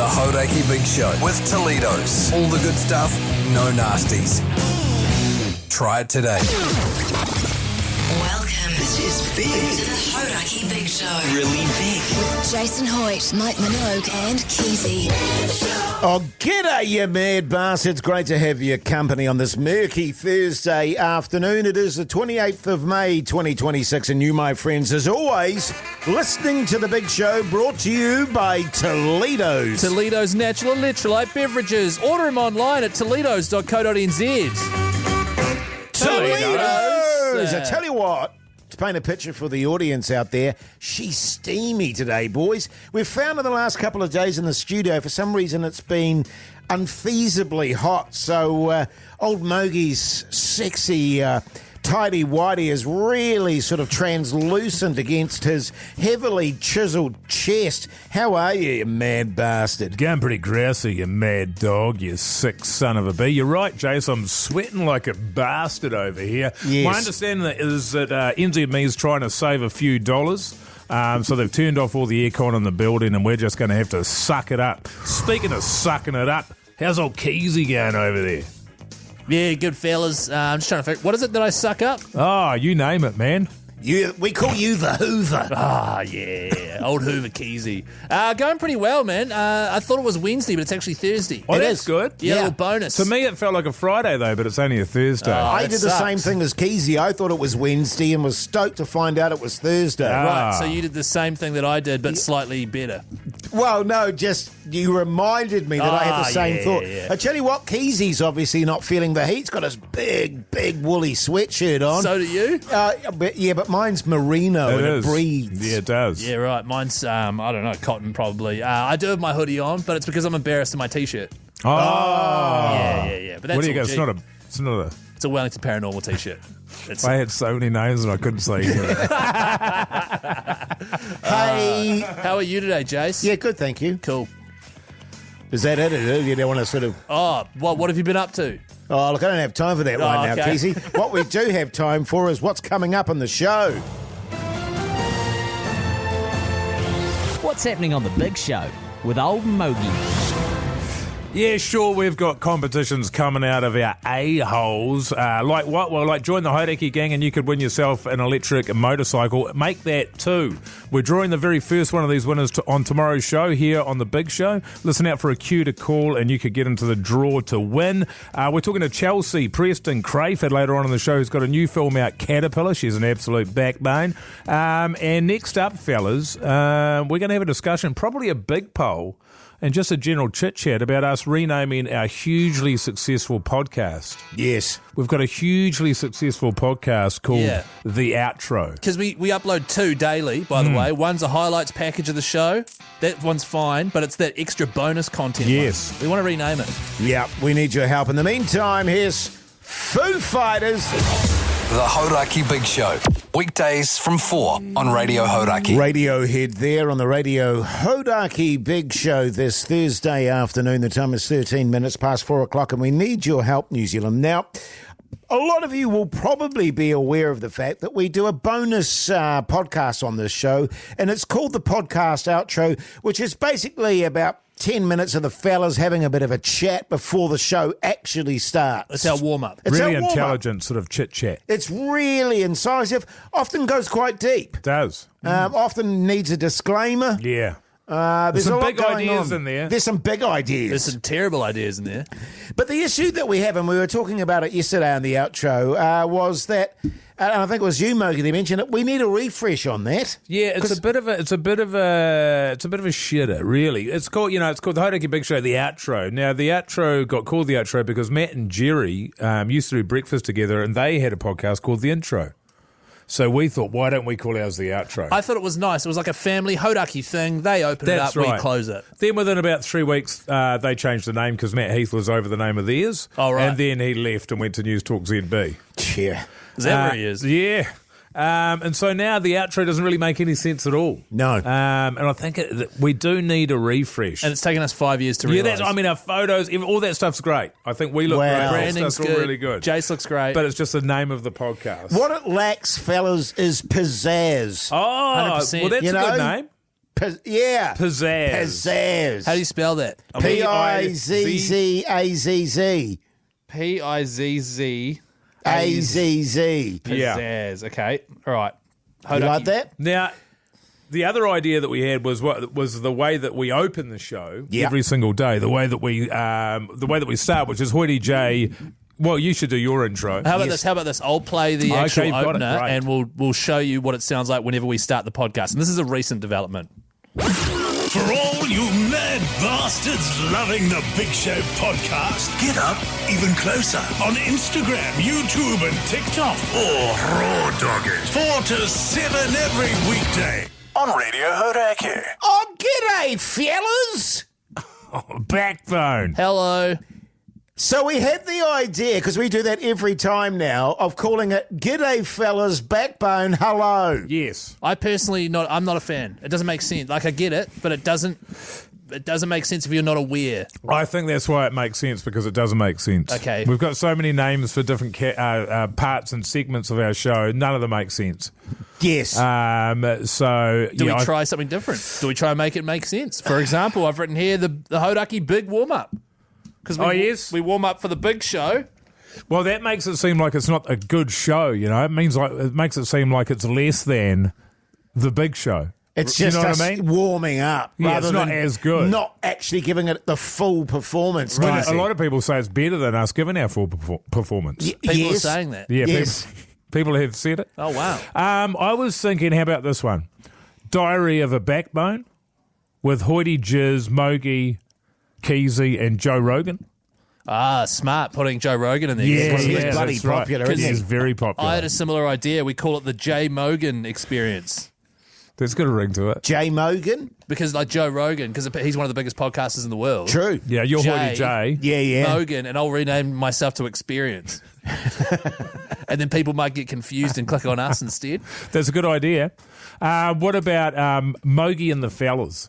Hauraki Big Show with Toledo's. All the good stuff, no nasties. Try it today. Welcome. This is big. To the Hauraki Big Show. Really big. With Jason Hoyte, Minogue and Keyzie. Oh, g'day, you mad bastards. Great to have your company on this murky Thursday afternoon. It is the 28th of May, 2026, and you, my friends, as always, listening to The Big Show, brought to you by Toledo's. Toledo's natural electrolyte beverages. Order them online at toledos.co.nz. Toledo's! I tell you what, to paint a picture for the audience out there, she's steamy today, boys. We've found in the last couple of days in the studio, for some reason it's been unfeasibly hot, so old Mogie's sexy tidy whitey is really sort of translucent against his heavily chiselled chest. How are you mad bastard? Going pretty grousey, you mad dog, you sick son of a bee. You're right, Jase, I'm sweating like a bastard over here. Yes. My understanding is that NZME is trying to save a few dollars. So they've turned off all the aircon in the building and we're just going to have to suck it up. Speaking of sucking it up, how's old Keyzie going over there? Yeah, good fellas. I'm just trying to figure, what is it that I suck up? Oh, you name it, man. We call you the Hoover. Ah, yeah. Old Hoover Keyzie. Going pretty well, man. I thought it was Wednesday, but it's actually Thursday. Oh, It that's is. good. Yeah, a little bonus. To me, it felt like a Friday, though, but it's only a Thursday. I that did the sucks. same thing as Keyzie. I thought it was Wednesday and was stoked to find out it was Thursday. Right, so you did the same thing that I did, but slightly better. Well, no, just you reminded me that I had the same yeah, thought. yeah. I tell you what, Keezie's obviously not feeling the heat. He's got his big woolly sweatshirt on. So do you? But mine's merino and it breathes. Yeah, it does. Yeah, right. Mine's, I don't know, cotton probably. I do have my hoodie on, but it's because I'm embarrassed in my T-shirt. Oh. Yeah. But that's What do you all got? G. It's not a... It's a Wellington Paranormal T-shirt. I had so many names and I couldn't say it. Hey. How are you today, Jase? Yeah, good, thank you. Cool. Is that it? You don't want to sort of... Oh, what have you been up to? Oh, look, I don't have time for that right now, okay. Keezie. What we do have time for is what's coming up on the show. What's happening on The Big Show with old Mogie? Yeah, sure, we've got competitions coming out of our a-holes. Like what? Well, like join the Hauraki gang and you could win yourself an electric motorcycle. Make that too. We're drawing the very first one of these winners on tomorrow's show here on The Big Show. Listen out for a cue to call and you could get into the draw to win. We're talking to Chelsie Preston Crayford later on in the show, who's got a new film out, Caterpillar. She's an absolute backbone. And next up, fellas, we're going to have a discussion, probably a big poll, and just a general chit-chat about us renaming our hugely successful podcast. Yes. We've got a hugely successful podcast called The Outro. Because we upload 2 daily, by the way. One's a highlights package of the show. That one's fine, but it's that extra bonus content Yes. one. We want to rename it. Yeah, we need your help. In the meantime, here's Foo Fighters. The Hauraki Big Show. Weekdays from 4 on Radio Hauraki. Radiohead there on the Radio Hauraki Big Show this Thursday afternoon. The time is 13 minutes past 4 o'clock and we need your help, New Zealand. Now, a lot of you will probably be aware of the fact that we do a bonus podcast on this show, and it's called the Podcast Outro, which is basically about 10 minutes of the fellas having a bit of a chat before the show actually starts. It's our warm-up. It's Really our warm-up. intelligent sort of chit-chat. It's really incisive, often goes quite deep, It does. often needs a disclaimer. Yeah. There's some a lot big going ideas on. in there. There's some big ideas. There's some terrible ideas in there. But the issue that we have, and we were talking about it yesterday on the outro, was that, and I think it was you, Mogi, that mentioned it. We need a refresh on that. Yeah, it's a bit of a shitter, really. It's called the Hauraki Big Show, the outro. Now, the outro got called the outro because Matt and Jerry used to do breakfast together, and they had a podcast called The Intro. So we thought, why don't we call ours the outro? I thought it was nice. It was like a family Hauraki thing. They open it up, That's right. we close it. Then within about 3 weeks, they changed the name because Matt Heath was over the name of theirs. Oh, right. And then he left and went to News Talk ZB. Yeah. Is that where he is? Yeah. And so now the outro doesn't really make any sense at all. No. And I think we do need a refresh. And it's taken us 5 years to yeah, realise. our photos, all that stuff's great. I think we look Wow. great. All Branding's stuff's all good. really good. Jase looks great. But it's just the name of the podcast. What it lacks, fellas, is pizzazz. Oh, 100%. well, that's You a know? good name. Yeah. Pizzazz. Pizzazz. How do you spell that? Pizzazz. P-I-Z-Z. A-Z-Z. Yeah. Pizzazz. Okay. All right. You like that? Now, the other idea that we had was the way that we open the show Yeah. every single day. The way that we start, which is Hoyte J. Well, you should do your intro. How about this? How about this? I'll play the Okay, actual you've got it. opener, Great. and we'll show you what it sounds like whenever we start the podcast. And this is a recent development. For all you mad bastards loving the Big Show podcast, get up even closer on Instagram, YouTube and TikTok, or raw dog it 4 to 7 every weekday on Radio Hauraki. Oh, g'day, fellas. Backbone. Hello. So we had the idea, because we do that every time now, of calling it G'day Fellas Backbone Hello. Yes. I personally I'm not a fan. It doesn't make sense. Like I get it, but it doesn't make sense if you're not aware. I think that's why it makes sense, because it doesn't make sense. Okay. We've got so many names for different parts and segments of our show. None of them make sense. Yes. So Do we try something different? Do we try and make it make sense? For example, I've written here the Hauraki big warm up. Because we warm up for the big show. Well, that makes it seem like it's not a good show, you know. It makes it seem like it's less than the big show. It's You just know us what I mean? warming up. Yeah, rather it's not than as good. Not actually giving it the full performance. When Keyzie. a lot of people say it's better than us giving our full performance. People are saying that. Yeah, Yes. people have said it. Oh, wow. I was thinking, how about this one? Diary of a Backbone with Hoyte, Jase, Mogi, Keyzie and Joe Rogan. Ah, smart putting Joe Rogan in there. Yeah, he's bloody that's right. popular, isn't he? He's very popular. I had a similar idea. We call it the Jay Mogan experience. There's got a ring to it. Jay Mogan. Because like Joe Rogan, because he's one of the biggest podcasters in the world. True. Yeah, you're Hoyte J. Yeah. Mogan, and I'll rename myself to Experience. And then people might get confused and click on us instead. That's a good idea. What about Mogi and the Fellas?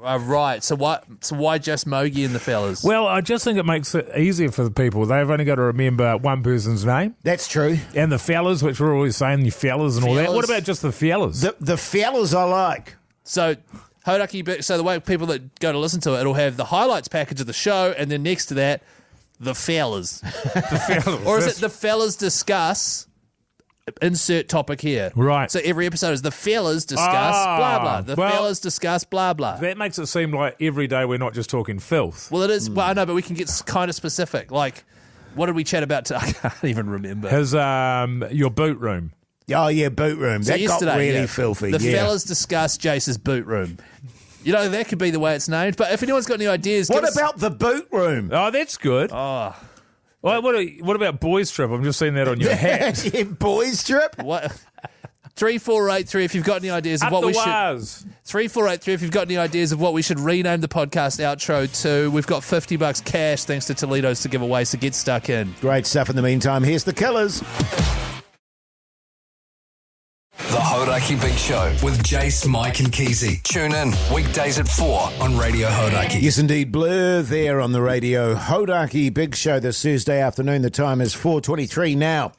Right. So why just Mogi and the fellas? Well, I just think it makes it easier for the people. They've only got to remember one person's name. That's true. And the fellas, which we're always saying, the fellas and all that. Fellas. What about just the fellas? The fellas I like. So Hauraki, so the way people that go to listen to it, it'll have the highlights package of the show, and then next to that, the fellas. The fellas. Or is it the fellas discuss? Insert topic here. Right. So every episode is the fellas discuss blah blah. The well, fellas discuss blah blah. That makes it seem like every day we're not just talking filth. Well, it is. Well, I know, but we can get kind of specific. Like, what did we chat about? I can't even remember. Has your boot room. Oh, yeah, boot room. So That got yesterday, really yeah, filthy. The yeah. fellas discuss Jase's boot room. You know, that could be the way it's named. But if anyone's got any ideas, What give us- about the boot room? Oh, that's good. Oh. Well, what about boys trip? I'm just seeing that on your hat. Yeah, boys trip? What? 3483 if you've got any ideas of Up what the we should. wires. 3483 if you've got any ideas of what we should rename the podcast outro to. We've got $50 cash thanks to Toledo's to give away, so get stuck in. Great stuff in the meantime. Here's the Killers. The Hauraki Big Show with Jase, Mike and Keyzie. Tune in weekdays at 4 on Radio Hauraki. Yes, indeed. Blur there on the Radio Hauraki Big Show this Thursday afternoon. The time is 4:23 now.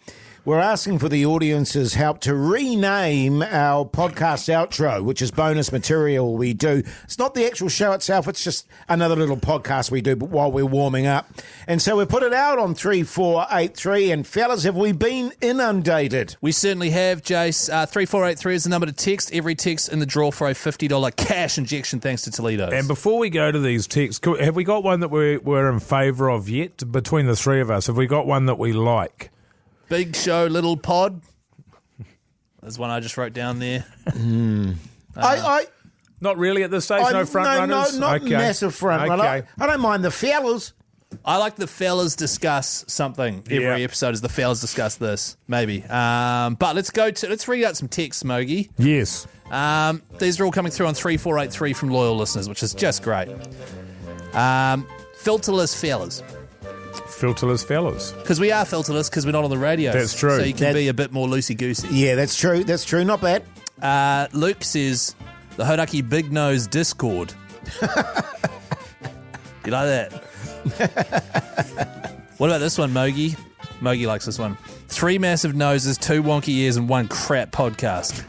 We're asking for the audience's help to rename our podcast outro, which is bonus material we do. It's not the actual show itself, it's just another little podcast we do while we're warming up. And so we put it out on 3483, and fellas, have we been inundated? We certainly have, Jase. 3483 is the number to text. Every text in the draw for a $50 cash injection thanks to Toledo's. And before we go to these texts, have we got one that we're in favour of yet? Between the three of us, have we got one that we like? Big Show, Little Pod. There's one I just wrote down there. I Not really at this stage. No front runners. No, not Okay. massive front runner. Okay. I don't mind the fellas. I like the fellas discuss something. Every Yeah. episode is the fellas discuss this, maybe. But let's read out some texts, Mogi. Yes. These are all coming through on 3483 from loyal listeners, which is just great. Filterless fellas. Filterless fellas. Because we are filterless because we're not on the radio. That's true. So you can be a bit more loosey-goosey. Yeah, that's true. That's true. Not bad. Luke says, the Hauraki Big Nose Discord. You like that? What about this one, Mogi? Mogi likes this one. 3 massive noses, 2 wonky ears, and 1 crap podcast.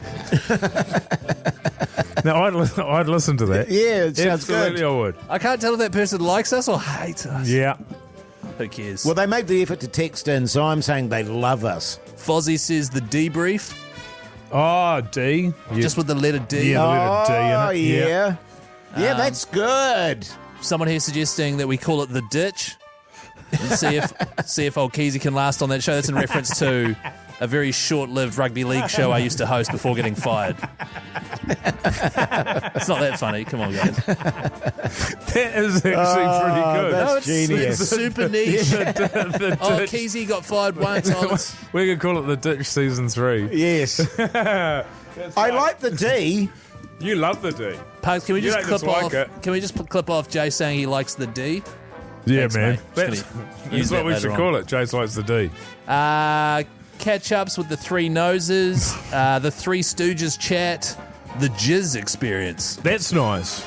No, I'd listen to that. Yeah, it sounds Absolutely, good. I would. I can't tell if that person likes us or hates us. Yeah. Who cares? Well, they made the effort to text in, so I'm saying they love us. Fozzie says the debrief, Oh, D. Yeah. just with the letter D. Yeah, the letter D in it. Oh, yeah. Yeah, that's good. Someone here suggesting that we call it the ditch. And see if old Keyzie can last on that show. That's in reference to a very short-lived rugby league show I used to host before getting fired. It's not that funny. Come on, guys. That is actually pretty good. That's genius. It's super niche. The Oh, ditch. Keyzie got fired once. Oh, that's- We could call it the Ditch Season 3. Yes. I like the D. You love the D. Pugs, can we You just don't clip dislike off? it. Can we just clip off Jay saying he likes the D? Yeah, Thanks, man. mate. Just gonna use That's that what we later should on. call it. Jace likes the D. Catch-ups with the Three Noses, the Three Stooges chat, the Jizz experience. That's nice.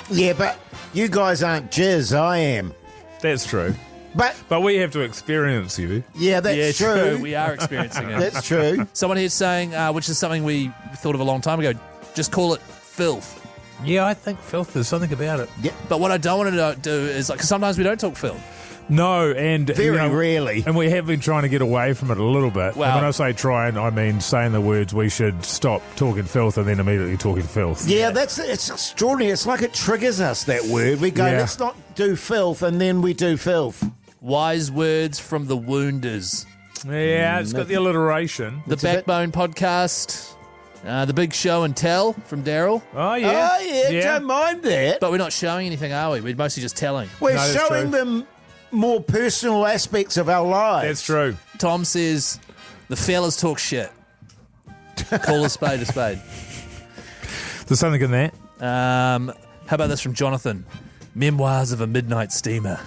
Yeah, but you guys aren't jizz, I am. That's true. But, But we have to experience you. yeah, that's true. We are experiencing it. That's true. Someone here saying, which is something we thought of a long time ago, just call it filth. Yeah, I think filth. There's something about it. But what I don't want to do is, like, 'cause sometimes we don't talk filth. No, and Very rarely. And we have been trying to get away from it a little bit. Well- and when I say trying, I mean saying the words we should stop talking filth and then immediately talking filth. Yeah, it's extraordinary. It's like it triggers us, that word. We go, Yeah. let's not do filth, and then we do filth. Wise words from the Wounders. Yeah, it's got the alliteration. The It's a bit- Backbone podcast. The Big Show and Tell from Daryl. Oh, yeah. Oh, yeah, don't mind that. But we're not showing anything, are we? We're mostly just telling. We're No, that's showing true. them more personal aspects of our lives. That's true. Tom says, the fellas talk shit. Call a spade a spade. There's something in that. How about this from Jonathan? Memoirs of a Midnight Steamer.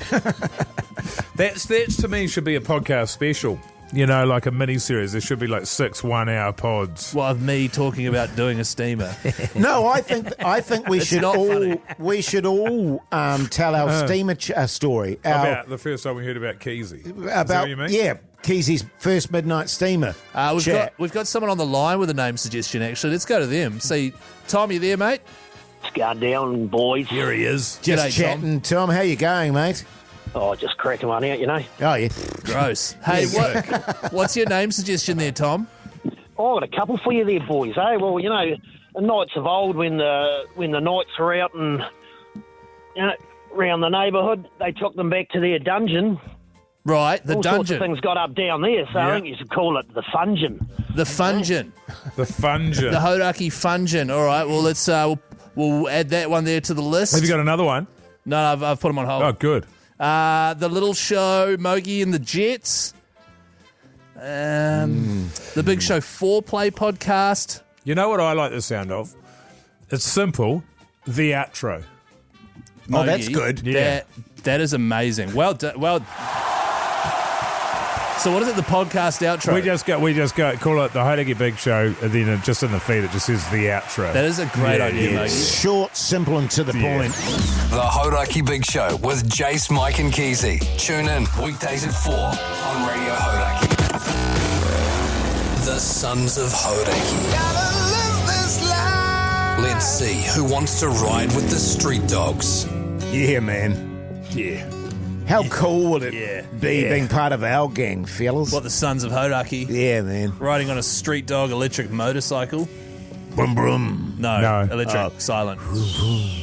That's to me should be a podcast special. You know, like a mini-series. There should be like 6 one-hour pods. What, of me talking about doing a steamer? No, I think we It's should not all funny. tell our steamer story. About the first time we heard about Keyzie. Is that About what you mean? yeah, Keysie's first midnight steamer. We've got someone on the line with a name suggestion, actually. Let's go to them. See, Tom, you there, mate? What's going down, boys? Here he is. Just G'day, chatting, Tom. How you going, mate? Oh, just cracking one out, you know. Oh yeah, Gross. Hey, what's your name suggestion there, Tom? Oh, I've got a couple for you there, boys. Hey, well, you know, the nights of old when the knights were out and around the neighbourhood, they took them back to their dungeon. Right, the All sorts dungeon. of things got up down there, so Yeah. I think you should call it the Fungin. The Fungin. The Fungin. The Hauraki Fungin. All right, well, let's we'll add that one there to the list. Have you got another one? No, I've put them on hold. Oh, good. The Little Show, Mogi and the Jets. The Big Show Foreplay podcast. You know what I like the sound of? It's simple. The outro. oh that's Mogi. good. Yeah. That is amazing. Well done. So what is it? The podcast outro. We just go call it the Hauraki Big Show, and then just in the feed it just says the outro. That is a great idea, yeah. mate. Short, simple, and to the point. The Hauraki Big Show with Jase, Mike and Keyzie. Tune in weekdays at 4 on Radio Hauraki. The Sons of Hauraki. Let's see who wants to ride with the street dogs. Yeah, man. Yeah. How cool would it Yeah. be being part of our gang, fellas? What, the Sons of Hauraki? Yeah, man. Riding on a street dog electric motorcycle? Brum brum. No. No. Electric. Silent.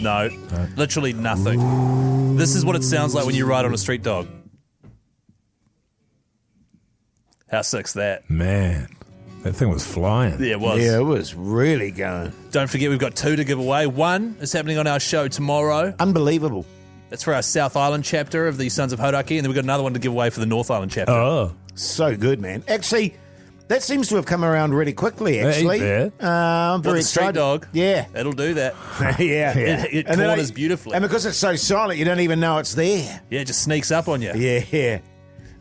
No. Literally nothing. This is what it sounds like when you ride on a street dog. How sick's that? Man, that thing was flying. Yeah, it was. Yeah, it was really going. Don't forget, we've got 2 to give away. 1 is happening on our show tomorrow. Unbelievable. That's for our South Island chapter of the Sons of Hauraki, and then we've got another one to give away for the North Island chapter. Oh. So good, man. Actually, that seems to have come around really quickly, actually. Yeah. I'm very the street excited. dog? Yeah. It'll do that. yeah. It And then corners beautifully. And because it's so silent, you don't even know it's there. Yeah, it just sneaks up on you Yeah.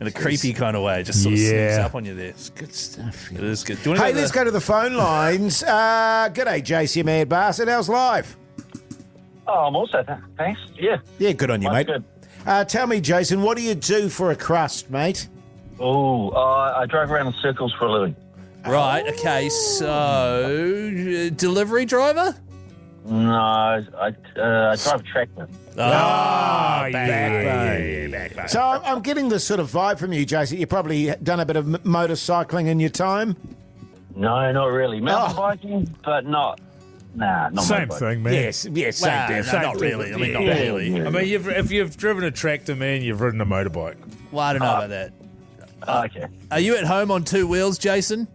in a creepy kind of way. It just sort of Yeah. sneaks up on you there. Good stuff. It is good. Do you want Hey, let's go to the phone lines. G'day, Jase, you mad bastard. How's life? Oh, I'm also, thanks. Yeah. Yeah, good on you, Mine's mate. good. Tell me, Jason, what do you do for a crust, mate? Oh, I drove around in circles for a living. Right, okay, so delivery driver? No, I drive a tractor. Backbone. So I'm getting this sort of vibe from you, Jason. You've probably done a bit of motorcycling in your time? No, not really. Mountain biking, but not. Nah, not Same motorbike. thing, man. Yes, same diff. Not really. I mean, not really. I mean, if you've driven a tractor, man, you've ridden a motorbike. Well, I don't know about that. Okay. Are you at home on two wheels, Jason?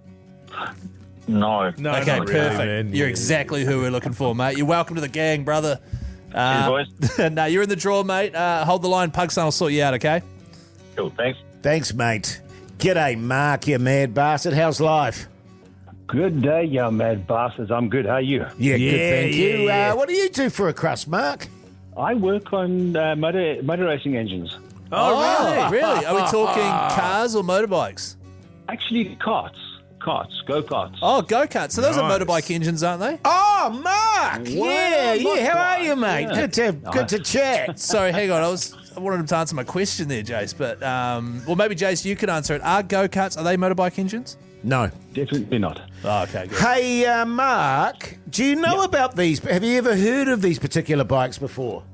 No. Okay, not really, perfect. man. You're Yeah. exactly who we're looking for, mate. You're welcome to the gang, brother. Cheers, boys. No, you're in the draw, mate. Hold the line. Pugson will sort you out, okay? Cool, thanks. Thanks, mate. G'day, Mark, you mad bastard. How's life? Good day, you mad bastards. I'm good. How are you? Yeah, good, thank you. yeah. What do you do for a crust, Mark? I work on motor racing engines. Oh, really? Are we talking cars or motorbikes? Actually, carts, go-karts. Oh, go-karts. So those are Nice. motorbike engines, aren't they? Oh, Mark! Yeah. How are you, mate? Yeah. Good to chat. Sorry, hang on. I wanted him to answer my question there, Jase. But, well, maybe, Jase, you could answer it. Are go-karts, are they motorbike engines? No. Definitely not. Oh, okay, good. Hey, Mark, do you know about these? Have you ever heard of these particular bikes before?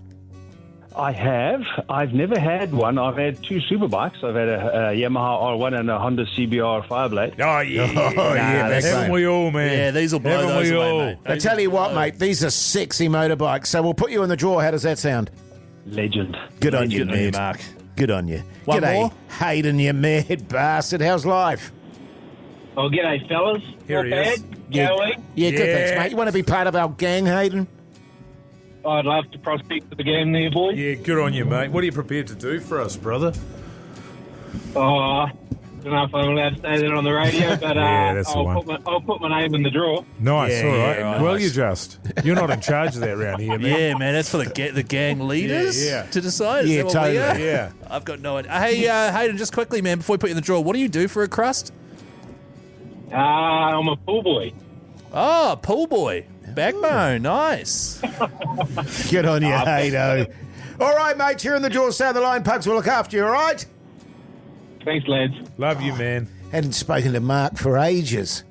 I have. I've never had one. I've had two super bikes. I've had a Yamaha R1 and a Honda CBR Fireblade. Oh, yeah. that's Haven't right. we all, man? Yeah, these will blow Haven't those we away, all? mate. I tell you what, mate, these are sexy motorbikes, so we'll put you in the drawer. How does that sound? Legend. Good on you, Good on you, mate. Mark. Good on you. One G'day, more? Hayden, you mad bastard. How's life? Oh, g'day, fellas. Here Not he bad. is. Going. Yeah, good, Yeah. thanks, mate. You want to be part of our gang, Hayden? I'd love to prospect for the game there, boys. Yeah, good on you, mate. What are you prepared to do for us, brother? I don't know if I'm allowed to say that on the radio, but Yeah, that's the one. I'll put my name in the draw. Nice, Yeah, all right. yeah, nice. Well, you just. You're not in charge of that round here, man. Yeah, man, that's for the gang leaders Yeah. to decide. Is Yeah, that what we totally. are? Yeah. I've got no idea. Hey, Hayden, just quickly, man, before we put you in the draw, what do you do for a crust? I'm a pool boy. Oh, pool boy. Backbone, nice. Good on you, Haydo. All right, mate, you're in the drawer. Stay on the line. Pugs will look after you, all right? Thanks, lads. Love you, man. Hadn't spoken to Mark for ages.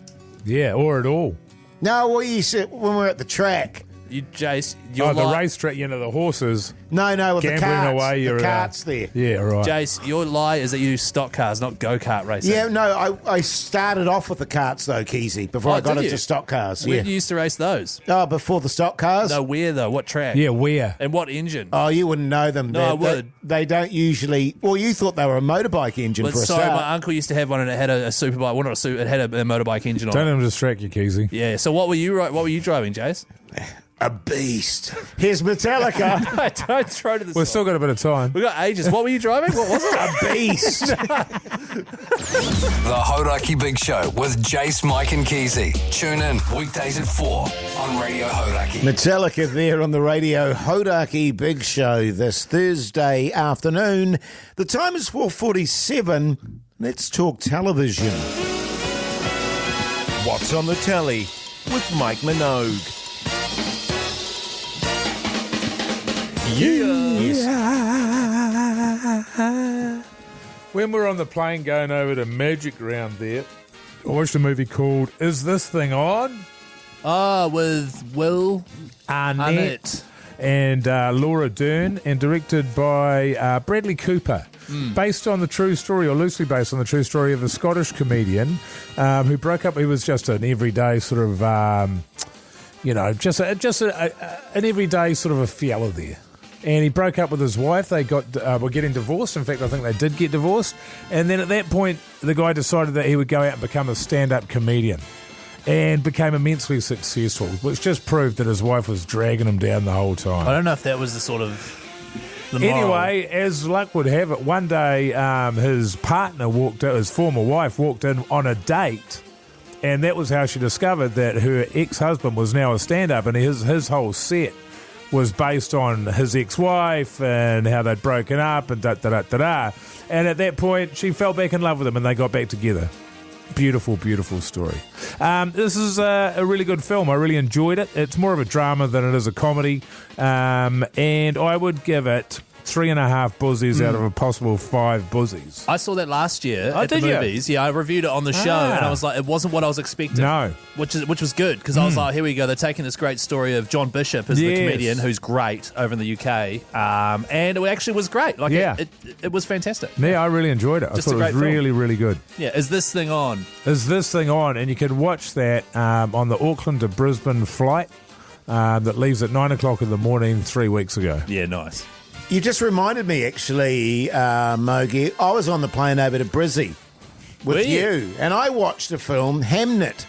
Yeah, or at all. No, well, you said when we were at the track. You, Jase, you're Oh, the like, racetrack, the horses. No, with the Gambling carts. away, you're the carts there. Yeah, right. Jase, your lie is that you use stock cars, not go-kart racing. Yeah, no, I started off with the carts, though, Keyzie, before Oh, I got did into you? stock cars. Where Yeah. did you used to race those? Oh, before the stock cars? No, where though? What track? Yeah, where? And what engine? Oh, you wouldn't know them. No, I would. They don't usually... Well, you thought they were a motorbike engine But for a sorry, start. my uncle used to have one and it had a super bike. Well, not a super, it had a motorbike engine on Don't it. let him distract you, Keyzie. Yeah, so what were you driving, Jase? A beast. Here's Metallica. Don't throw to the We've side. still got a bit of time. We got ages. What were you driving? What was it? A beast. The Hauraki Big Show with Jase, Mike and Keyzie. Tune in weekdays at 4 on Radio Hauraki. Metallica there on the Radio Hauraki Big Show this Thursday afternoon. The time is 4:47. Let's talk television. What's on the telly with Mike Minogue. When we were on the plane going over to Magic Round there, I watched a movie called Is This Thing On? With Will Arnett and Laura Dern, and directed by Bradley Cooper. Based on the true story, or loosely based on the true story of a Scottish comedian who broke up. He was just an everyday sort of, just an everyday sort of a fella there. And he broke up with his wife. They were getting divorced. In fact, I think they did get divorced. And then at that point, the guy decided that he would go out and become a stand-up comedian, and became immensely successful, which just proved that his wife was dragging him down the whole time. I don't know if that was the sort of... Anyway, as luck would have it, one day his partner his former wife walked in on a date, and that was how she discovered that her ex-husband was now a stand-up, and his whole set was based on his ex-wife and how they'd broken up and da-da-da-da-da. And at that point, she fell back in love with him and they got back together. Beautiful, beautiful story. This is a really good film. I really enjoyed it. It's more of a drama than it is a comedy. And I would give it 3.5 buzzies out of a possible 5 buzzies. I saw that last year Oh, at the did you? movies. Yeah, I reviewed it on the show, and I was like, it wasn't what I was expecting. No. Which was good, because I was like, here we go. They're taking this great story of John Bishop as the Yes. comedian, who's great over in the UK, and it actually was great. Like, it was fantastic. Yeah, I really enjoyed it. I Just thought a it was great film. really, really good. Yeah, is this thing on? Is this thing on? And you can watch that on the Auckland to Brisbane flight that leaves at 9 o'clock in the morning 3 weeks ago. Yeah, nice. You just reminded me, actually, Mogi. I was on the plane over to Brizzy with Were you? you, and I watched the film Hamnet.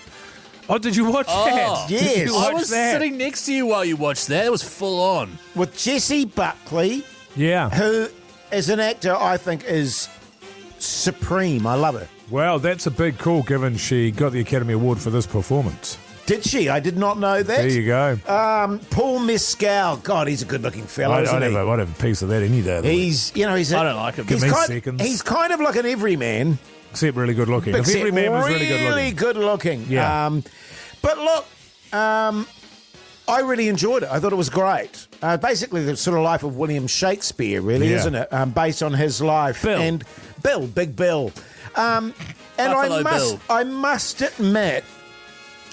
Oh, did you watch that? yes. Did you I watch was that? sitting next to you while you watched that. It was full on. With Jessie Buckley, Yeah. who, as an actor, I think is supreme. I love her. Well, that's a big call given she got the Academy Award for this performance. Did she? I did not know that. There you go. Paul Mescal. God, he's a good-looking fellow, I'd isn't he? have a piece of that any day. of the week. He's, you know, he's. I don't like him. He's Give me kind, seconds. he's kind of like an everyman. Except really good looking. If Except every man was really good looking. good looking. Yeah. But look, I really enjoyed it. I thought it was great. Basically, the sort of life of William Shakespeare, really, Yeah. isn't it? Based on his life. Bill. And Big Bill. And Buffalo I must admit,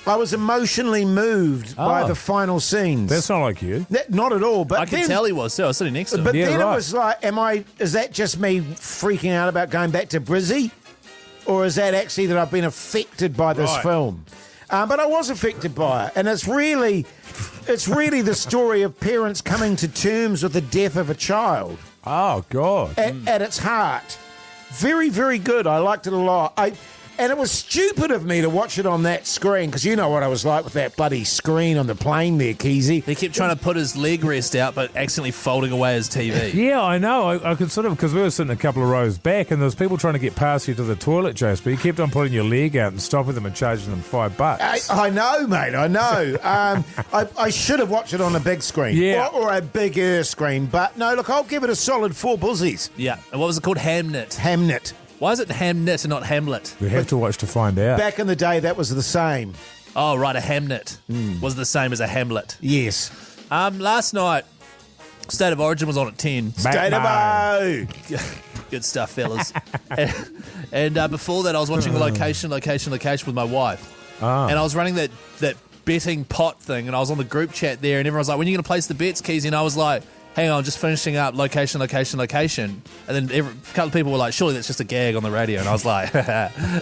I was emotionally moved by the final scenes. That's not like you. Not at all. But I could then, tell he was, too. I was sitting next to him. But Yeah, then right. it was like, is that just me freaking out about going back to Brizzy? Or is that actually that I've been affected by this Right. film? But I was affected by it. And it's really the story of parents coming to terms with the death of a child Oh, God. at its heart. Very, very good. I liked it a lot. And it was stupid of me to watch it on that screen, because you know what I was like with that bloody screen on the plane there, Keyzie. He kept trying to put his leg rest out, but accidentally folding away his TV. Yeah, I know. I could sort of, because we were sitting a couple of rows back and there was people trying to get past you to the toilet, Jase, but you kept on putting your leg out and stopping them and charging them $5. I know, mate. I know. I should have watched it on a big screen, Yeah. or a bigger screen. But no, look, I'll give it a solid 4 buzzies. Yeah. And what was it called? Hamnet. Hamnet. Why is it Hamnet and not Hamlet? We have to watch to find out. Back in the day, that was the same. Oh, right. A Hamnet was the same as a Hamlet. Yes. Last night, State of Origin was on at 10. State of O. Good stuff, fellas. and before that, I was watching Location with my wife. And I was running that betting pot thing, and I was on the group chat there, and everyone was like, when are you going to place the bets, Keyzie? And I was like, hang on, just finishing up Location. And then a couple of people were like, surely that's just a gag on the radio. And I was like,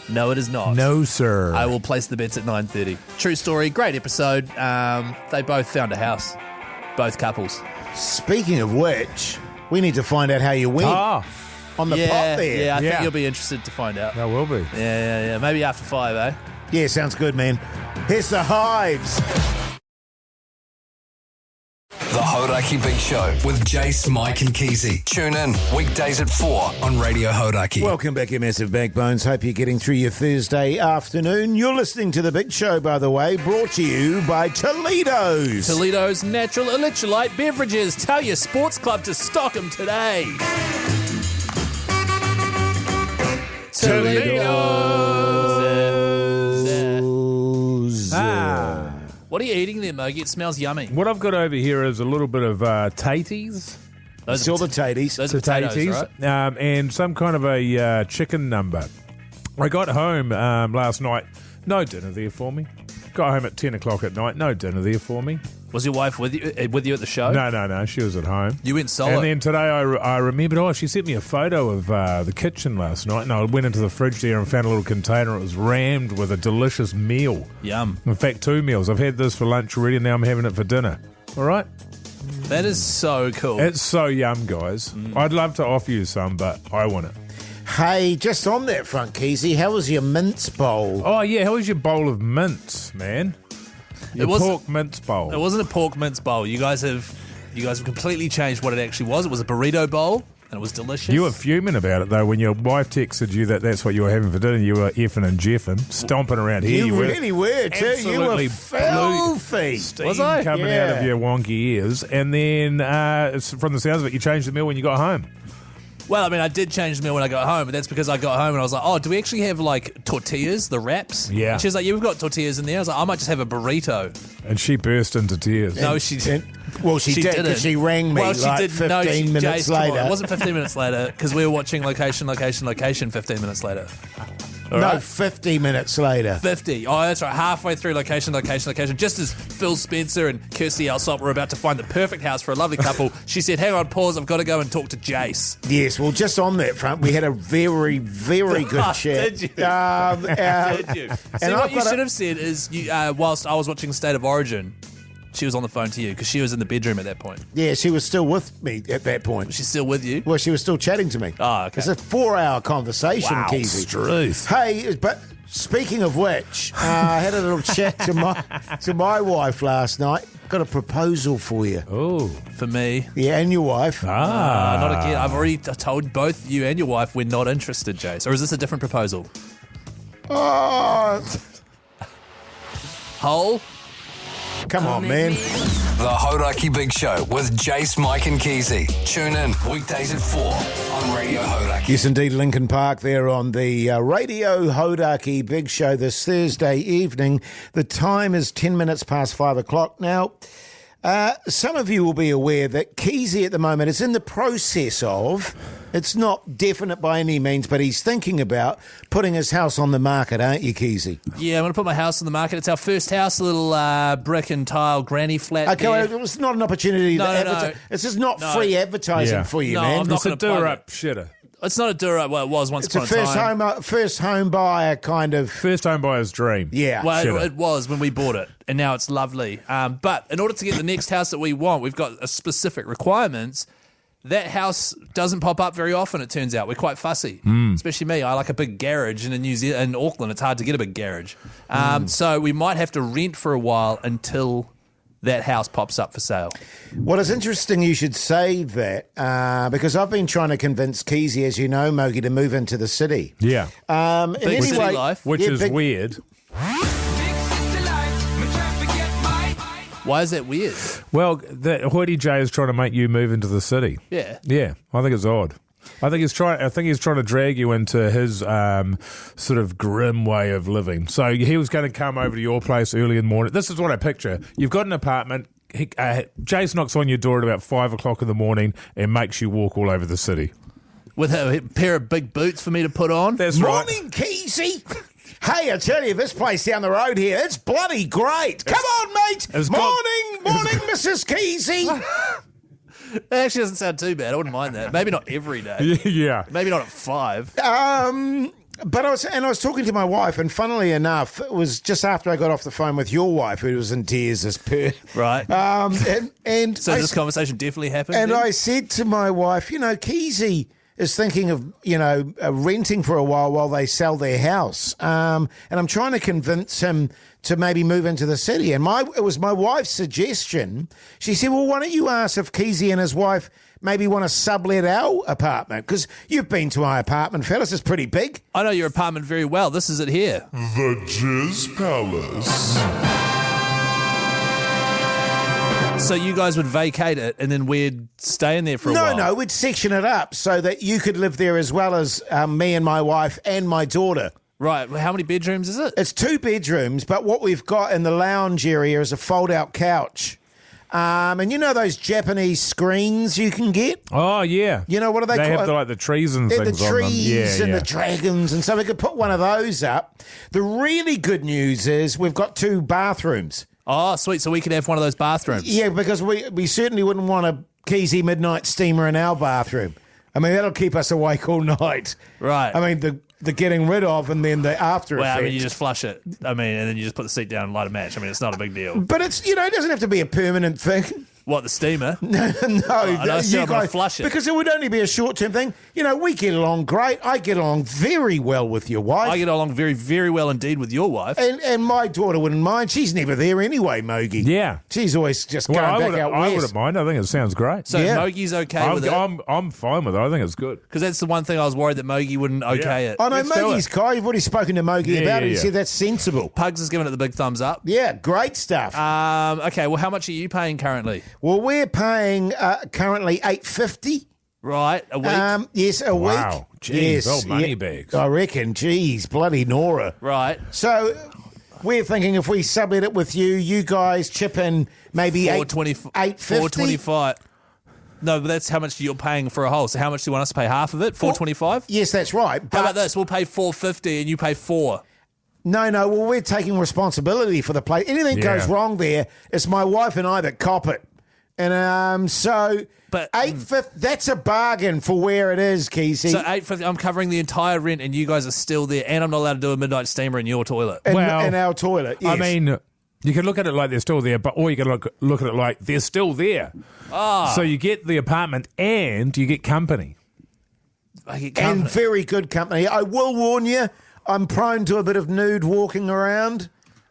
no, it is not. No, sir. I will place the bets at 9:30. True story, great episode. They both found a house, both couples. Speaking of which, we need to find out how you went Ah, on the pot there. Yeah, I think Yeah. you'll be interested to find out. that will be. Yeah. Maybe after 5, eh? Yeah, sounds good, man. Here's the Hives. The Hauraki Big Show with Jase, Mike and Keyzie. Tune in weekdays at 4 on Radio Hauraki. Welcome back, you massive backbones. Hope you're getting through your Thursday afternoon. You're listening to The Big Show, by the way, brought to you by Toledo's. Toledo's natural electrolyte beverages. Tell your sports club to stock them today. Toledo's. What are you eating there, Mogi? It smells yummy. What I've got over here is a little bit of taties. Those Still are the taties. Those are potatoes, right? And some kind of a chicken number. I got home last night, no dinner there for me. Got home at 10 o'clock at night, no dinner there for me. Was your wife with you at the show? No, she was at home. You went solo. And then today I remembered, she sent me a photo of the kitchen last night, and I went into the fridge there and found a little container. It was rammed with a delicious meal. Yum. In fact, 2 meals. I've had this for lunch already, and now I'm having it for dinner. All right? That is so cool. It's so yum, guys. I'd love to offer you some, but I want it. Hey, just on that front, Keyzie, how was your mince bowl? Oh, yeah, how was your bowl of mince, man? Your pork mince bowl. It wasn't a pork mince bowl. You guys have completely changed what it actually was. It was a burrito bowl, and it was delicious. You were fuming about it, though, when your wife texted you that's what you were having for dinner. You were effing and jeffing, stomping around here. You really were, too. You were Absolutely filthy. steam Was I? coming out of your wonky ears. And then, from the sounds of it, you changed the meal when you got home. Well, I mean, I did change the meal when I got home, but that's because I got home and I was like, oh, do we actually have, like, tortillas, the wraps? Yeah. And she was like, yeah, we've got tortillas in there. I was like, I might just have a burrito. And she burst into tears. No, she didn't. Well, she did, didn't. because she rang me Well, she like did. 15 minutes Jase, come on. later. It wasn't 15 minutes later because we were watching location 15 minutes later. All No, right? 50 minutes later. 50. Oh, that's right. Halfway through location. Just as Phil Spencer and Kirsty Alsop were about to find the perfect house for a lovely couple, she said, hang on, pause, I've got to go and talk to Jase. Yes, well, just on that front, we had a very, very good chat. Did you? Did you? See, what you should have said is, whilst I was watching State of Origin, she was on the phone to you because she was in the bedroom at that point. Yeah, she was still with me at that point. She's still with you? Well, she was still chatting to me. Oh, okay. It's a 4-hour conversation, Wow, Keyzie. Struth. Hey, but speaking of which, I had a little chat to my wife last night. Got a proposal for you. Oh. For me? Yeah, and your wife. Not again. I've already told both you and your wife we're not interested, Jase. Or is this a different proposal? Oh, Hole? come on, man. The Hauraki Big Show with Jase, Mike and Keyzie. Tune in weekdays at 4 on Radio Hauraki. Yes, indeed, Lincoln Park there on the Radio Hauraki Big Show this Thursday evening. The time is 10 minutes past 5 o'clock now. Some of you will be aware that Keyzie at the moment is in the process of, it's not definite by any means, but he's thinking about putting his house on the market, aren't you, Keyzie? Yeah, I'm going to put my house on the market. It's our first house, a little brick and tile granny flat. Okay, well, it was not an opportunity to advertise. No. It's just not free advertising for you, No, man. I'm not It's a going to plug do-up shitter. It's not a do-up. Well, it was once It's upon a a time. first home buyer kind of. First home buyer's dream. Yeah. Well, Shitter. it was when we bought it, and now it's lovely. But in order to get the next house that we want, we've got a specific requirements. That house doesn't pop up very often, it turns out. We're quite fussy, especially me. I like a big garage, and in Auckland, it's hard to get a big garage. So we might have to rent for a while until that house pops up for sale. Well, it's interesting you should say that because I've been trying to convince Keyzie, as you know, Mogi, to move into the city. Yeah. Big city life. Which Yeah, is big- weird. Why is that weird? Well, Hoyte J is trying to make you move into the city. Yeah. Yeah, I think it's odd. I think he's trying to drag you into his sort of grim way of living. So he was going to come over to your place early in the morning. This is what I picture. You've got an apartment. Jase knocks on your door at about 5 o'clock in the morning and makes you walk all over the city. With a pair of big boots for me to put on. That's right. Morning, Keyzie. Hey, I tell you, this place down the road here, it's bloody great. Come on, mate. Morning, Mrs. Keyzie. It actually doesn't sound too bad. I wouldn't mind that. Maybe not every day. Yeah. Maybe not at 5. But I was talking to my wife, and funnily enough, it was just after I got off the phone with your wife, who was in tears as per. Right. And So this conversation definitely happened. And then? I said to my wife, Keyzie is thinking of, renting for a while they sell their house. And I'm trying to convince him to maybe move into the city. And it was my wife's suggestion. She said, well, why don't you ask if Keyzie and his wife maybe want to sublet our apartment? Because you've been to my apartment, fellas. It's pretty big. I know your apartment very well. This is it here. The Jizz Palace. So you guys would vacate it and then we'd stay in there for a while? No, we'd section it up so that you could live there as well as me and my wife and my daughter. Right. Well, how many bedrooms is it? It's 2 bedrooms, but what we've got in the lounge area is a fold-out couch. And you know those Japanese screens you can get? Oh, yeah. You know, what are they They called? have the trees and They're things the on them. trees Yeah, and yeah. the dragons, and so we could put one of those up. The really good news is we've got 2 bathrooms. Oh, sweet. So we could have one of those bathrooms. Yeah, because we certainly wouldn't want a Keyzie midnight steamer in our bathroom. I mean, that'll keep us awake all night. Right. I mean, the getting rid of and then the after Well, effect. I mean, you just flush it. I mean, and then you just put the seat down and light a match. I mean, it's not a big deal. But it's, it doesn't have to be a permanent thing. What, the steamer? No, I still want to flush it. Because it would only be a short-term thing. We get along great. I get along very well with your wife. I get along very, very well indeed with your wife. And my daughter wouldn't mind. She's never there anyway, Mogi. Yeah. She's always just Well, going back out I west. wouldn't mind. I think it sounds great. So Yeah. Mogi's okay with it? I'm fine with it. I think it's good. Because that's the one thing I was worried that Mogi wouldn't okay it. I know Let's do Mogi's it. guy. You've already spoken to Mogi Yeah, about yeah, it. He yeah. said that's sensible. Pugs has given it the big thumbs up. Yeah, great stuff. Okay, well, how much are you paying currently? Well, we're paying currently $850. Right, a week? Yes, a week. Wow. Jeez, yes, old money bags. I reckon. Geez, bloody Nora. Right. So We're thinking if we sublet it with you, you guys chip in maybe $8.50. $4.25. No, but that's how much you're paying for a hole. So how much do you want us to pay? Half of it? $4.25? Yes, that's right. How about this? We'll pay $4.50 and you pay $4. No. Well, we're taking responsibility for the play. Anything goes wrong there, it's my wife and I that cop it. And so, but $8.50. That's a bargain for where it is, Keyzie. So $8.50. I'm covering the entire rent, and you guys are still there, and I'm not allowed to do a midnight steamer in your toilet. In our toilet. Yes. I mean, you can look at it like they're still there, or you can look at it like they're still there. So you get the apartment and you get company. And very good company. I will warn you, I'm prone to a bit of nude walking around.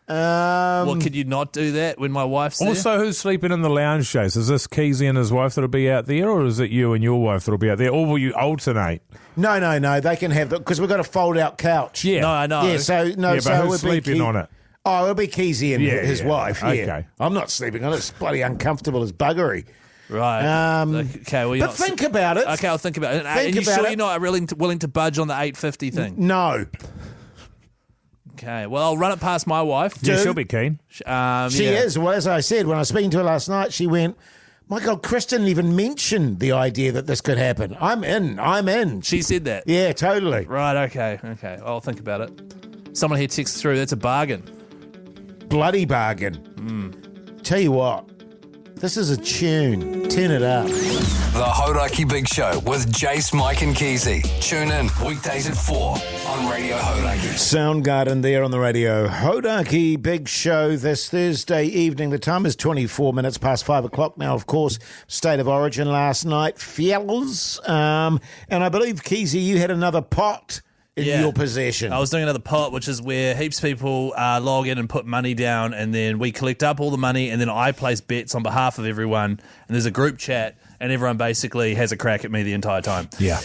Well, could you not do that when my wife's there? Also, who's sleeping in the lounge, Jase? Is this Keyzie and his wife that'll be out there, or is it you and your wife that'll be out there, or will you alternate? No. They can have because we've got a fold-out couch. Yeah. No, I know. Yeah, so but who's sleeping on it? Oh, it'll be Keyzie and his wife. Yeah. Okay. I'm not sleeping on it. It's bloody uncomfortable as buggery. Right. Okay. Well, but think about it. Okay, I'll think about it. Think you about sure it. you're not willing to budge on the $8.50 thing? No. Okay. Well, I'll run it past my wife. Yeah, she'll be keen. She is. Well, as I said, when I was speaking to her last night, she went, my God, Chris didn't even mention the idea that this could happen. I'm in. She said that? Yeah, totally. Right, okay. I'll think about it. Someone here texts through, that's a bargain. Bloody bargain. Tell you what, this is a tune. Turn it up. The Hauraki Big Show with Jase, Mike and Keyzie. Tune in weekdays at 4 on Radio Hauraki. Soundgarden there on the Radio Hauraki Big Show this Thursday evening. The time is 24 minutes past 5 o'clock now, of course. State of Origin last night. Fellas. And I believe, Keyzie, you had another pot in your possession. I was doing another pot, which is where heaps of people log in and put money down, and then we collect up all the money, and then I place bets on behalf of everyone, and there's a group chat, and everyone basically has a crack at me the entire time. Yeah.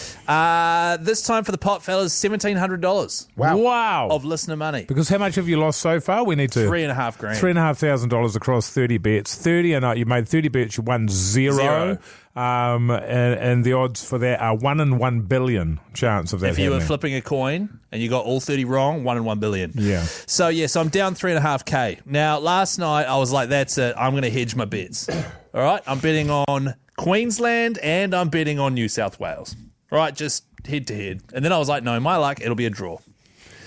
This time for the pot, fellas, $1,700. Wow. Of listener money. Because how much have you lost so far? We need to... $3,500. $3,500 across 30 bets. 30 and you made 30 bets, you won zero. And the odds for that are 1 in 1 billion chance of that If you were happening. flipping a coin and you got all 30 wrong, 1 in 1 billion. Yeah. So I'm down $3,500. Now, last night I was like, that's it. I'm going to hedge my bets. All right? I'm betting on Queensland and I'm betting on New South Wales. All right? Just head to head. And then I was like, no, my luck, it'll be a draw.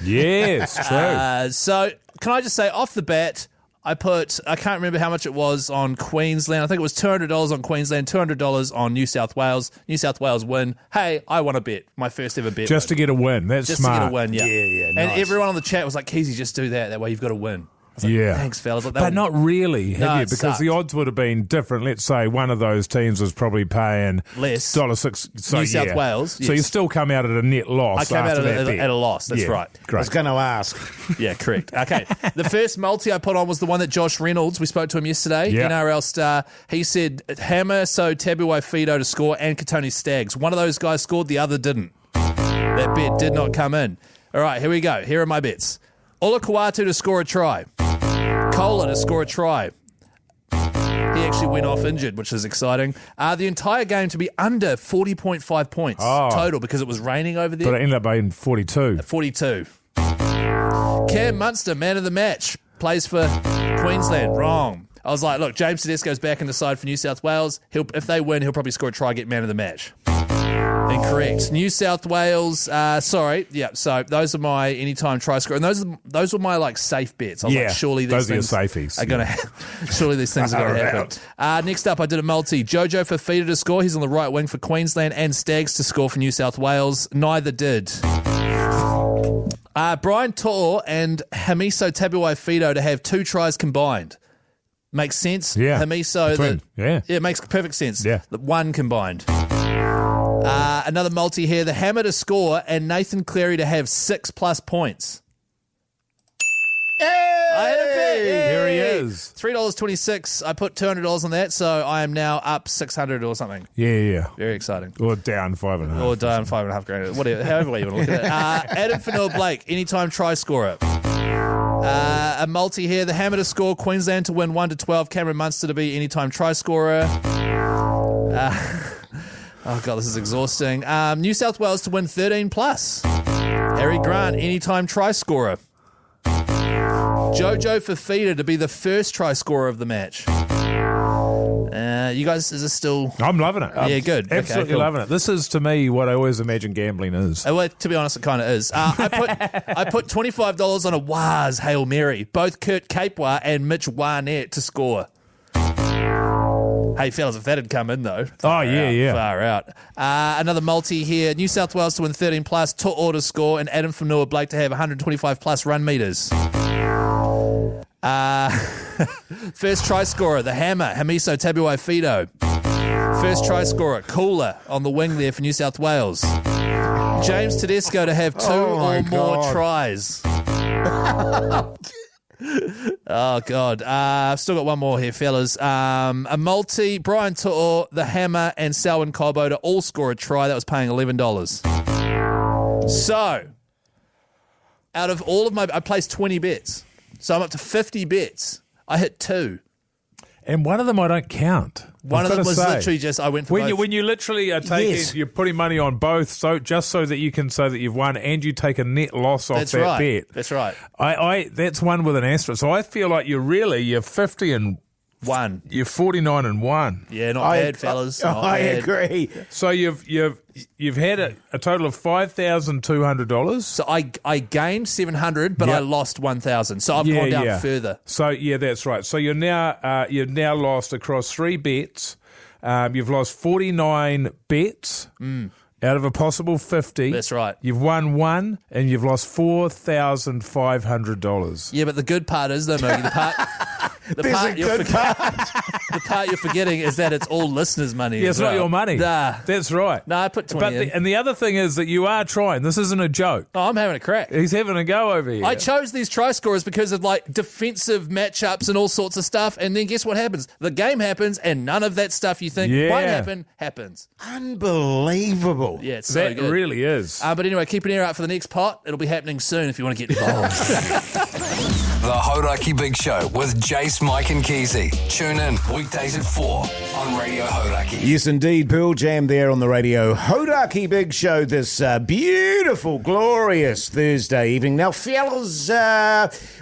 Yes, true. So can I just say, off the bat, I can't remember how much it was on Queensland. I think it was $200 on Queensland, $200 on New South Wales. New South Wales win. Hey, I want to bet. My first ever bet. Just to get a win. That's just smart. Just to get a win, yeah. Yeah, And nice. everyone on the chat was like, Keyzie, just do that. That way you've got to win. I was like, Yeah. Thanks, fellas. Like, But not really, have No, you? it Because sucked. the odds would have been different. Let's say one of those teams was probably paying less. $6. So, New South Wales, So you yes. still come out at a net loss. I came out after that at bet. a loss. That's Yeah, right. I Great. was going to ask. Yeah, correct. Okay. The first multi I put on was the one that Josh Reynolds, we spoke to him yesterday, Yeah. NRL star. He said Hammer, so Tabuai Fido to score and Katoni Staggs. One of those guys scored, the other didn't. That bet did not come in. All right, here we go. Here are my bets. Ola Kawatu to score a try. Kohler to score a try. He actually went off injured, which is exciting. The entire game to be under 40.5 points total because it was raining over there. But it ended up being 42. 42. Cam Munster, man of the match, plays for Queensland. Wrong. I was like, look, James Tedesco's back in the side for New South Wales. If they win, he'll probably score a try, get man of the match. Incorrect. New South Wales, sorry. Yeah, so those are my anytime try score. And those were my like safe bets. I was like, surely these those are your things safeties. are going to surely these things are going to happen. Next up, I did a multi. Jojo Fafita to score. He's on the right wing for Queensland, and Staggs to score for New South Wales. Neither did. Brian To'o and Hamiso Tabuai Fido to have 2 tries combined. Makes sense. Yeah. Hamiso, Yeah, it makes perfect sense. Yeah. The 1 combined. Another multi here. The Hammer to score and Nathan Cleary to have 6+ points. I had a bet. Here he Yay. is. $3.26. I put $200 on that, so I am now up 600 or something. Yeah. Very exciting. Or down 5.5. Or down $5.5 Whatever, however way you want to look at it. Adam Fanua-Blake, anytime try scorer. A multi here. The Hammer to score. Queensland to win 1-12. Cameron Munster to be anytime try scorer. Oh, God, this is exhausting. New South Wales to win 13+. Harry Grant, anytime try scorer. Jojo Fafita to be the first try scorer of the match. You guys, is this still... I'm loving it. Yeah, good. Absolutely loving it. This is, to me, what I always imagine gambling is. Well, to be honest, it kind of is. I put $25 on a Waz Hail Mary, both Kurt Capewar and Mitch Warnett to score. Hey, fellas, if that had come in, though. Far out. Another multi here. New South Wales to win 13+, To'o to score, and Adam Whanua Blake to have 125+ run metres. First try scorer, the Hammer, Hamiso Tabuai-Fido. First try scorer, Cooler on the wing there for New South Wales. James Tedesco to have two or more tries. Oh, God. I've still got one more here, fellas. A multi, Brian To'o, the Hammer, and Selwyn Cobbo to all score a try. That was paying $11. So, out of all of I placed 20 bets. So I'm up to 50 bets. I hit 2. And one of them I don't count. One of them was literally just I went for both. When you literally are taking, you're putting money on both, so just so that you can say that you've won, and you take a net loss off that bet. That's right. That's one with an asterisk. So I feel like you're 50 and 1. You're 49 and 1. Yeah, not bad, fellas. I agree. So you've had a total of $5,200. So I gained $700, but I lost $1,000. So I've gone down further. So that's right. So you've now lost across 3 bets. You've lost 49 bets. Out of a possible 50. That's right. You've won 1 and you've lost $4,500. Yeah, but the good part is, though, Moogie, the part you're forgetting is that it's all listeners' money. Yeah, it's not your money. Nah. That's right. No, I put 20 in. And the other thing is that you are trying. This isn't a joke. Oh, I'm having a crack. He's having a go over here. I chose these try scorers because of defensive matchups and all sorts of stuff. And then guess what happens? The game happens and none of that stuff you think won't happen, happens. Unbelievable. Yeah, it's so good. That really is. But anyway, keep an ear out for the next pot. It'll be happening soon if you want to get involved. The Hauraki Big Show with Jase, Mike and Keyzie. Tune in weekdays at 4 on Radio Hauraki. Yes, indeed. Pearl Jam there on the Radio Hauraki Big Show this beautiful, glorious Thursday evening. Now, fellas,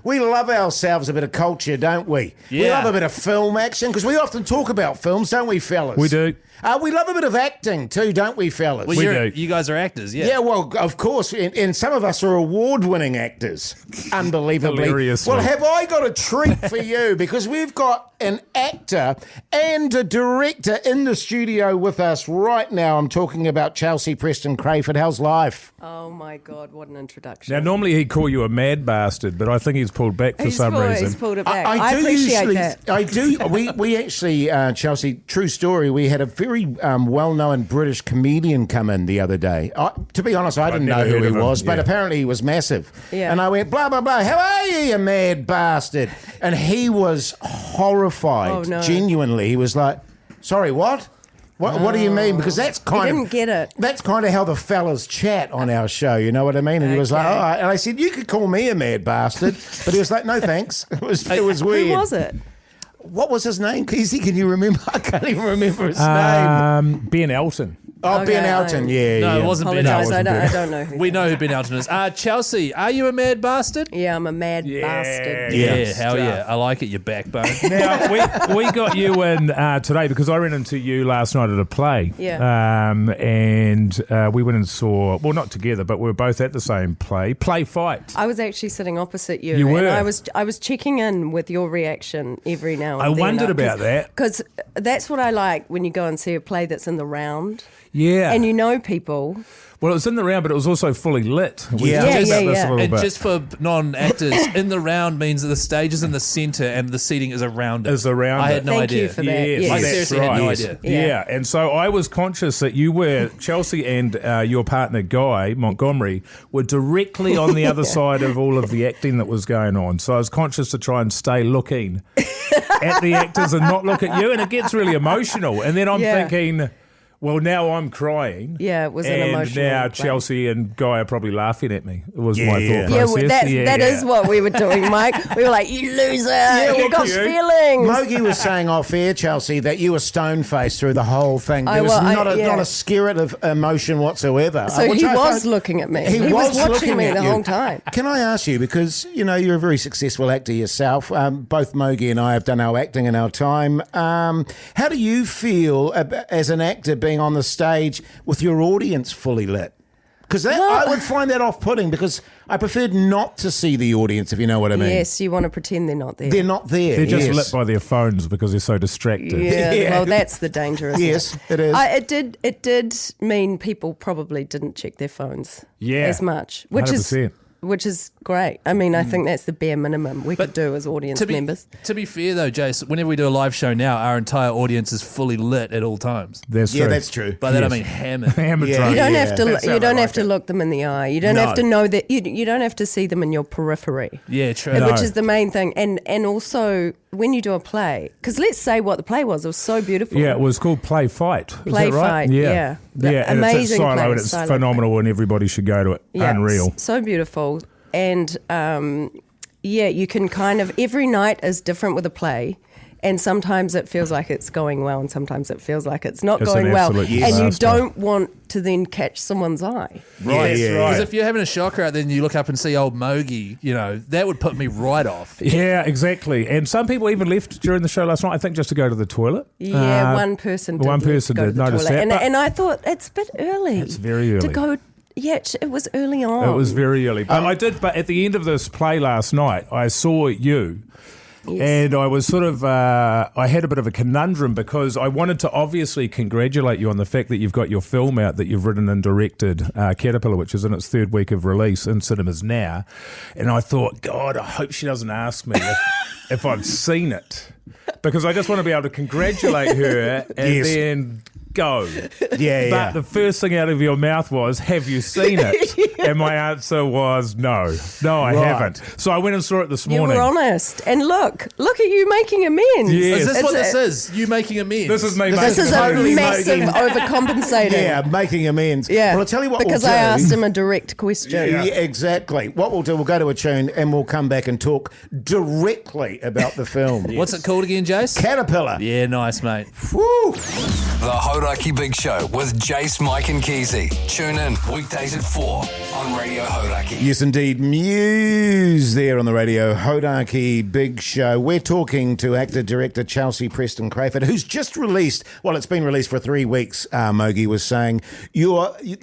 we love ourselves a bit of culture, don't we? Yeah. We love a bit of film action because we often talk about films, don't we, fellas? We do. We love a bit of acting too, don't we, fellas? Well, we do. You guys are actors, yeah. Yeah, well, of course, and some of us are award-winning actors. Unbelievably. Hilariously. Well, have I got a treat for you? Because we've got an actor and a director in the studio with us right now. I'm talking about Chelsie Preston Crayford. How's life? Oh, my God, what an introduction. Now, normally he'd call you a mad bastard, but I think he's pulled back for some reason. He's pulled it back. I do appreciate usually, that. I do. We actually, Chelsea, true story, we had a very well-known British comedian come in the other day. To be honest, I didn't know who he was, but apparently he was massive. Yeah. And I went, blah, blah, blah, how are you, you mad bastard? And he was horrified, Oh, no. Genuinely. He was like, sorry, what? What do you mean? Because that's kind didn't get it. That's kind of how the fellas chat on our show. You know what I mean? And he was like, all right. And I said, you could call me a mad bastard, but he was like, no thanks. It was weird. Who was it? What was his name, Keyzie? Can you remember? I can't even remember his name. Ben Elton. Oh, Okay, Ben Elton, yeah. No, it wasn't Ben Apologise, Elton. I don't know who. We know who Ben Elton is. Chelsea, are you a mad bastard? Yeah, I'm a mad bastard. Yeah, hell yeah. I like it, your backbone. Now, we got you in today because I ran into you last night at a play. Yeah. And we went and saw, well, not together, but we were both at the same play Fight. I was actually sitting opposite you. You were? And I was checking in with your reaction every now and I then. wondered about that. Because that's what I like when you go and see a play that's in the round. Yeah. And you know people. Well, it was in the round, but it was also fully lit. We Yeah. talked Yeah, about yeah, this yeah. a little And bit. just for non-actors, in the round means that the stage is in the centre and the seating is around it. Is around I it. had no Thank idea. you for that. Yes, Yes. I that's seriously right. had no Yes. idea. Yeah, and so I was conscious that you were, Chelsea and your partner Guy Montgomery, were directly on the other side of all of the acting that was going on. So I was conscious to try and stay looking at the actors and not look at you, and it gets really emotional. And then I'm Yeah. thinking, Well, now I'm crying. Yeah, it was an emotional And now play. Chelsea and Guy are probably laughing at me. It was my thought Yeah, process. that is what we were doing, Mike. We were like, you loser, you got feelings. Mogi was saying off air, Chelsea, that you were stone-faced through the whole thing. There was not a skirret of emotion whatsoever. So he was looking at me. He was watching me the whole time. Can I ask you, because, you're a very successful actor yourself, both Mogi and I have done our acting in our time. How do you feel as an actor being on the stage with your audience fully lit? Because I would find that off-putting, because I preferred not to see the audience, if you know what I mean. Yes, you want to pretend they're not there. They're not there. They're just lit by their phones because they're so distracted. Yeah, well, that's the danger, isn't Yes, it? it is. It did mean people probably didn't check their phones as much, which 100%. is great. I mean, I think that's the bare minimum we could do as audience members. To be fair, though, Jase, whenever we do a live show now, our entire audience is fully lit at all times. That's true. Yeah, that's true. By that I mean hammered. Hammered Yeah. drunk. You don't have to. That's You how don't I have like to it. look them in the eye. You don't have to know that. You don't have to see them in your periphery. Yeah, true. Which is the main thing. And also when you do a play, because let's say what the play was. It was so beautiful. Yeah, it was called Play Fight. Is Play that right? Fight, yeah. Yeah, and Amazing it's at Silo play, and it's Silo phenomenal and everybody should go to it. Yeah, Unreal. So beautiful. And you can kind of, every night is different with a play. And sometimes it feels like it's going well, and sometimes it feels like it's not It's going an well. absolute And you disaster. don't want to then catch someone's eye. Right, Yeah, Because yeah. if you're having a shocker out there and you look up and see old Mogi, that would put me right off. Yeah, exactly. And some people even left during the show last night, I think, just to go to the toilet. Yeah, one person did. One person go to did the notice toilet. that. And I thought, it's a bit early. It's very early. To go, it was early on. It was very early. But but at the end of this play last night, I saw you. Yes. And I was sort of, I had a bit of a conundrum because I wanted to obviously congratulate you on the fact that you've got your film out that you've written and directed, Caterpillar, which is in its third week of release in cinemas now. And I thought, God, I hope she doesn't ask me if I've seen it. Because I just want to be able to congratulate her and then go. Yeah. But the first thing out of your mouth was, have you seen it? And my answer was no, I haven't. So I went and saw it this You morning. were honest. And look at you making amends. Yes. Is this It's what a- this is? You making amends? This is me This is a Totally massive making- overcompensating. Yeah, making amends. Yeah. Well, I'll tell you what because we'll do. I asked him a direct question. Yeah, exactly. What we'll do, we'll go to a tune and we'll come back and talk directly about the film. What's it called again, Jase? Caterpillar. Yeah, nice, mate. Woo. The Hauraki Big Show with Jase, Mike and Keyzie. Tune in weekdays at 4 on Radio Hauraki. Yes, indeed. Muse there on the Radio Hauraki Big Show. We're talking to actor-director Chelsie Preston Crayford, who's just released, well, it's been released for 3 weeks, Mogi was saying,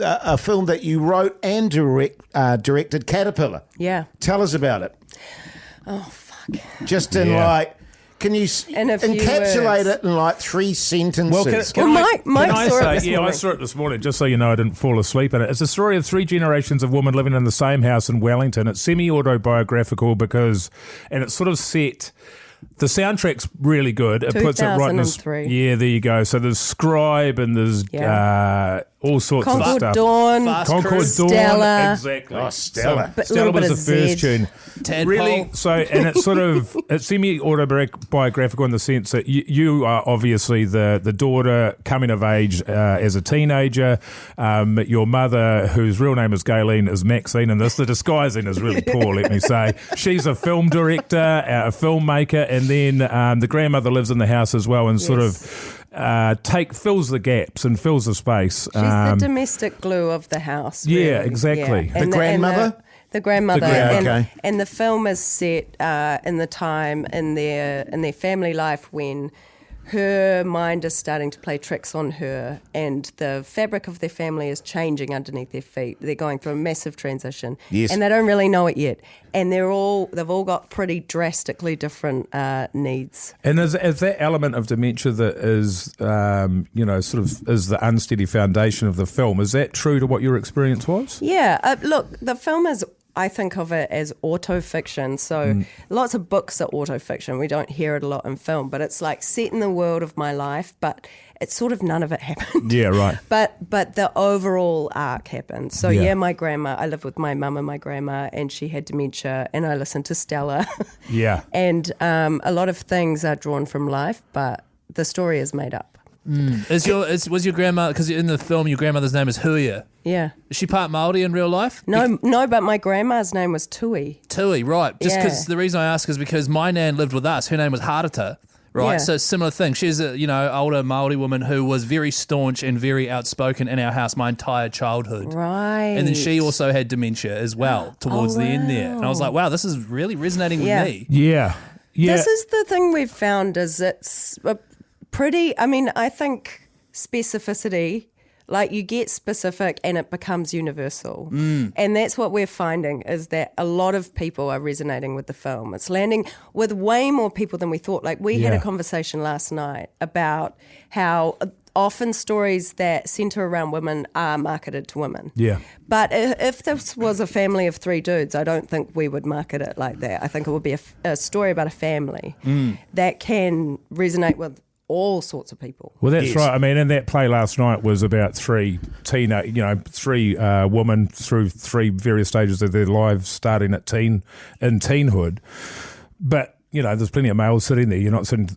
a film that you wrote and directed, Caterpillar. Yeah. Tell us about it. Oh, fuck. Just in can you In a few encapsulate words. it in like 3 sentences? Well, Mike saw it this I morning. saw it this morning, just so you know I didn't fall asleep in it. It's a story of 3 generations of women living in the same house in Wellington. It's semi-autobiographical and it's sort of set... The soundtrack's really good. It puts it right in the... 2003. Yeah, there you go. So there's Scribe and there's all sorts of Concord stuff. Dawn. Concord Dawn. Stella. Exactly. Oh, Stella. But a Stella little bit was the of first Zed. tune. Tadpole. Really, and it's sort of it's semi-autobiographical in the sense that you are obviously the daughter coming of age as a teenager. Your mother, whose real name is Gayleen, is Maxine, and the disguising is really poor, let me say. She's a film director, a filmmaker, and then the grandmother lives in the house as well and sort of fills the gaps and fills the space. She's the domestic glue of the house. Yeah, really. exactly. Yeah. The grandmother? The grandmother, okay. and the film is set in the time in their family life when her mind is starting to play tricks on her, and the fabric of their family is changing underneath their feet. They're going through a massive transition, Yes. and they don't really know it yet. And they've all got pretty drastically different needs. And is that element of dementia that is, sort of is the unsteady foundation of the film? Is that true to what your experience was? Yeah, look, the film is, I think of it as autofiction. So lots of books are autofiction. We don't hear it a lot in film, but it's like set in the world of my life, but it's sort of none of it happened. Yeah, right. But the overall arc happened. So Yeah. my grandma, I lived with my mum and my grandma, and she had dementia, and I listened to Stella. Yeah. And a lot of things are drawn from life, but the story is made up. Was your grandma, because in the film your grandmother's name is Huia. Yeah. Is she part Māori in real life? No, but my grandma's name was Tui. Tui, right. Just Yeah. because the reason I ask is because my nan lived with us. Her name was Harata. Right, Yeah. so similar thing. She's a older Māori woman who was very staunch and very outspoken in our house my entire childhood. Right. And then she also had dementia as well towards the end there. And I was like, wow, this is really resonating with me. Yeah. This is the thing we've found is it's a pretty, I think specificity, like you get specific and it becomes universal. And that's what we're finding is that a lot of people are resonating with the film. It's landing with way more people than we thought. Like we had a conversation last night about how often stories that centre around women are marketed to women. Yeah. But if this was a family of 3 dudes, I don't think we would market it like that. I think it would be a story about a family that can resonate with all sorts of people. Well, that's right. I mean, and that play last night was about 3 women through 3 various stages of their lives, starting at teenhood. But there's plenty of males sitting there. You're not sitting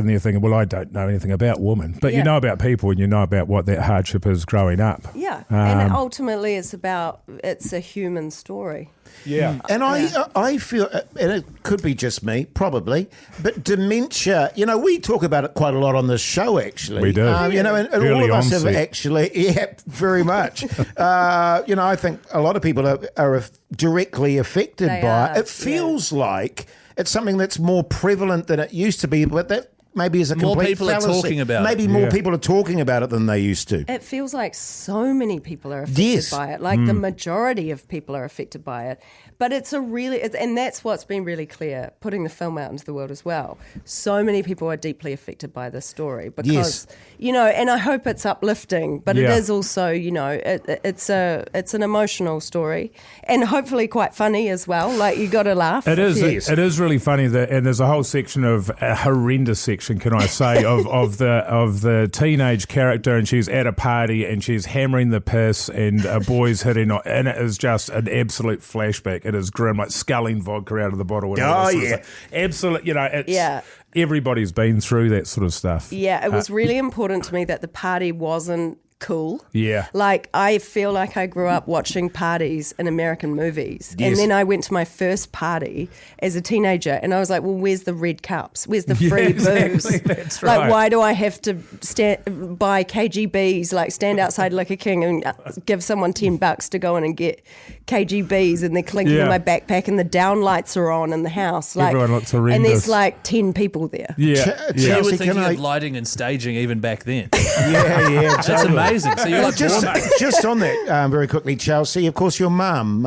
there thinking, well, I don't know anything about women. But you know about people and you know about what that hardship is growing up. Yeah, and ultimately it's a human story. Yeah. And I feel, and it could be just me, probably, but dementia, we talk about it quite a lot on this show, actually. We do. And all of us have actually, very much. I think a lot of people are directly affected by it. It feels like it's something that's more prevalent than it used to be, but that maybe is a complete fallacy. More people are talking about it. Maybe more people are talking about it than they used to. It feels like so many people are affected by it. Like the majority of people are affected by it. But it's and that's what's been really clear, putting the film out into the world as well. So many people are deeply affected by this story because, and I hope it's uplifting, but it is also, it's an emotional story and hopefully quite funny as well. Like you got to laugh. It is. It is really funny and there's a whole section of a horrendous section, can I say, of the teenage character, and she's at a party and she's hammering the piss and a boy's hitting on, and it is just an absolute flashback. It is grim, like sculling vodka out of the bottle. And absolute. Everybody's been through that sort of stuff. Yeah, it was really important to me that the party wasn't cool. Yeah. Like, I feel like I grew up watching parties in American movies. Yes. And then I went to my first party as a teenager and I was like, well, where's the red cups? Where's the free booze? That's right. Like, why do I have to buy KGBs, like stand outside like a king and give someone $10 to go in and get KGBs and they're clinking in my backpack and the down lights are on in the house. Like, everyone looks horrendous. And there's like 10 people there. Yeah. You were thinking of lighting and staging even back then. That's amazing. So you're like, just on that very quickly, Chelsie. Of course, your mum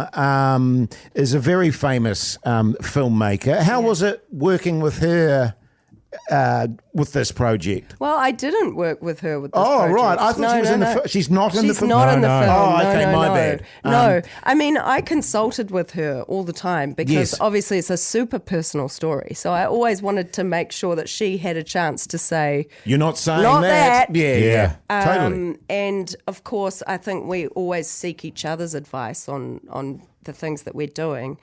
is a very famous filmmaker. How was it working with her with this project? Well, I didn't work with her with this project. Right. I thought she was in the film. She's not in the film? She's not in the film. Oh, okay, my bad. No. I mean, I consulted with her all the time because obviously it's a super personal story. So I always wanted to make sure that she had a chance to say, you're not saying not that. Yeah. Totally. And of course, I think we always seek each other's advice on the things that we're doing.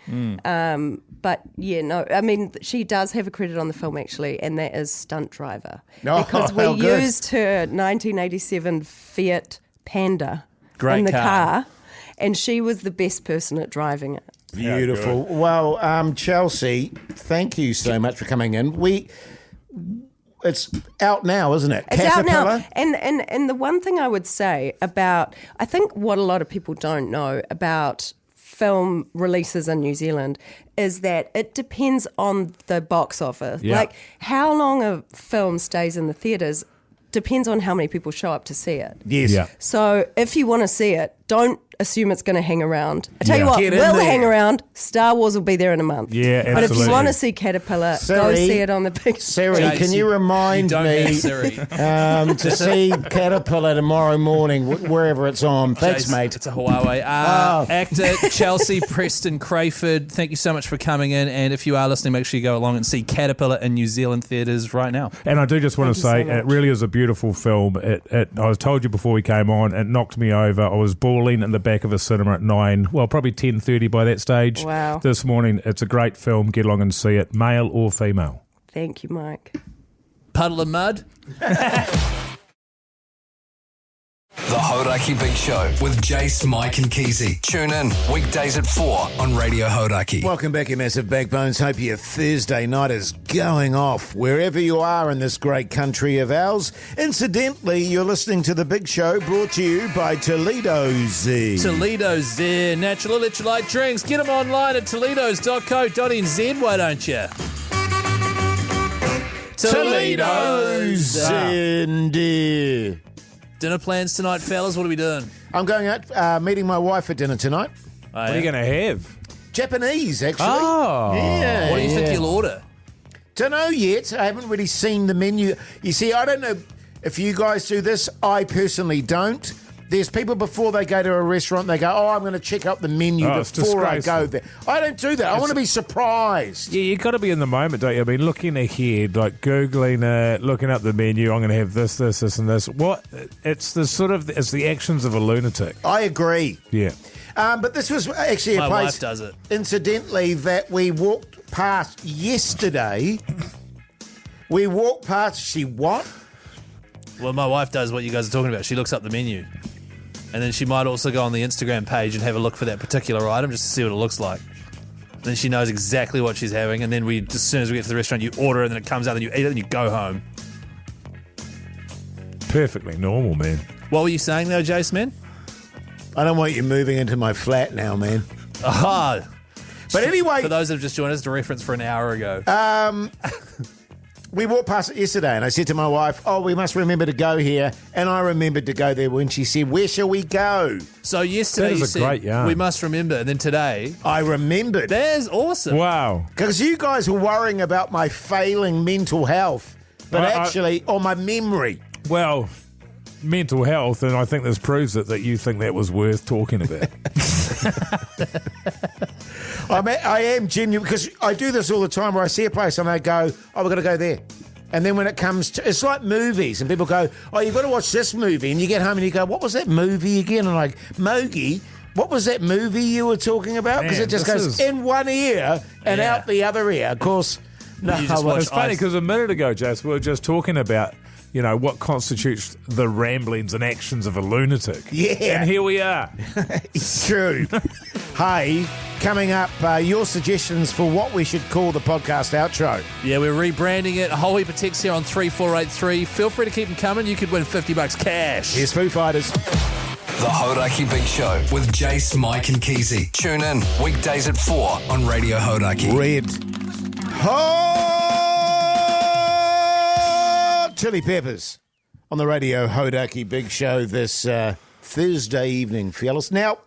But I mean, she does have a credit on the film actually, and that is stunt driver. Because we used her 1987 Fiat Panda in the car, and she was the best person at driving it. Beautiful. Well, Chelsie, thank you so much for coming in. It's out now, isn't it? It's out now. And the one thing I would say about, I think what a lot of people don't know about film releases in New Zealand is that it depends on the box office. Yeah. Like how long a film stays in the theatres depends on how many people show up to see it. Yes. Yeah. So if you want to see it, don't assume it's going to hang around. I tell you what, Get in will there. hang around. Star Wars will be there in a month. Yeah, But if absolutely. you want to see Caterpillar, go see it on the big Siri, Jase, can you remind don't me have Siri. to see Caterpillar tomorrow morning, wherever it's on? Thanks, Jase, mate. It's a Huawei. Actor Chelsie Preston Crayford, thank you so much for coming in. And if you are listening, make sure you go along and see Caterpillar in New Zealand theatres right now. And I do just want to say, it really is a beautiful film. I was told you before we came on, it knocked me over. I was bawling in the back of a cinema at 9, well, probably 10:30 by that stage. Wow. This morning. It's a great film. Get along and see it, male or female. Thank you, Mike. Puddle of mud. The Hauraki Big Show with Jase, Mike and Keyzie. Tune in weekdays at 4 on Radio Hauraki. Welcome back, you massive backbones. Hope your Thursday night is going off wherever you are in this great country of ours. Incidentally, you're listening to The Big Show, brought to you by Toledo's. Toledo's natural electrolyte drinks. Get them online at toledos.co.nz, why don't you? Toledo's in. Dinner plans tonight, fellas? What are we doing? I'm going out meeting my wife at dinner tonight. Oh, What are you going to have? Japanese, actually. Oh. Yeah. What do you think you'll order? Don't know yet. I haven't really seen the menu. You see, I don't know if you guys do this. I personally don't. There's people before they go to a restaurant, they go, I'm going to check up the menu before I go there. I don't do that. I want to be surprised. Yeah, you've got to be in the moment, don't you? I mean, looking ahead, like Googling it, looking up the menu, I'm going to have this, and this. What? It's the actions of a lunatic. I agree. Yeah. But this was actually My a place, wife does it. incidentally, that we walked past yesterday. We walked past, what? Well, my wife does what you guys are talking about. She looks up the menu. And then she might also go on the Instagram page and have a look for that particular item just to see what it looks like. Then she knows exactly what she's having. And then as soon as we get to the restaurant, you order it, and then it comes out, and you eat it, and you go home. Perfectly normal, man. What were you saying, though, Jase, man? I don't want you moving into my flat now, man. Aha! But anyway, For those that have just joined us, the reference for an hour ago. we walked past it yesterday, and I said to my wife, we must remember to go here. And I remembered to go there when she said, where shall we go? So yesterday That is you a said, great yarn. we must remember. And then today, I remembered. that's awesome. Wow. Because you guys were worrying about my failing mental health, but or my memory. Well, mental health, and I think this proves it, that you think that was worth talking about. I am genuine, because I do this all the time where I see a place and I go, we've got to go there. And then when it comes to, it's like movies, and people go, you've got to watch this movie. And you get home and you go, what was that movie again? And I'm like, Mogi, what was that movie you were talking about? Because Man, it just this goes is- in one ear and out the other ear. Of course, no. You just watch It's funny because a minute ago, Jase, we were just talking about, what constitutes the ramblings and actions of a lunatic. Yeah. And here we are. It's true. Hey, coming up, your suggestions for what we should call the podcast outro. Yeah, we're rebranding it. A whole heap of texts here on 3483. Feel free to keep them coming. You could win $50 cash. Here's Foo Fighters. The Hauraki Big Show with Jase, Mike and Keyzie. Tune in weekdays at 4 on Radio Hauraki. Red Hot Chili Peppers on the Radio Hauraki Big Show this Thursday evening, fellas. Now,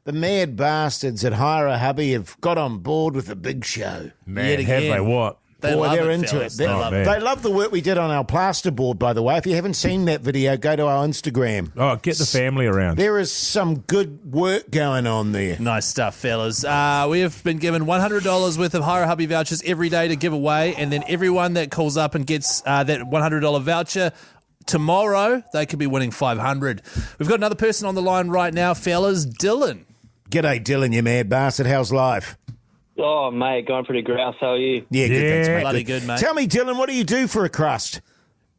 the mad bastards at Hauraki have got on board with the Big Show. Man, Yet have again. they what? They Boy, love they're it, into fellas. it. They love it. They love the work we did on our plasterboard, by the way. If you haven't seen that video, go to our Instagram. Oh, get the family around. There is some good work going on there. Nice stuff, fellas. We have been given $100 worth of Hauraki vouchers every day to give away, and then everyone that calls up and gets that $100 voucher tomorrow, they could be winning $500. We've got another person on the line right now, fellas. Dylan. G'day, Dylan, you mad bastard. How's life? Oh, mate, going pretty grouse. How are you? Yeah, good, Yeah. thanks, mate. Bloody good, mate. Tell me, Dylan, what do you do for a crust?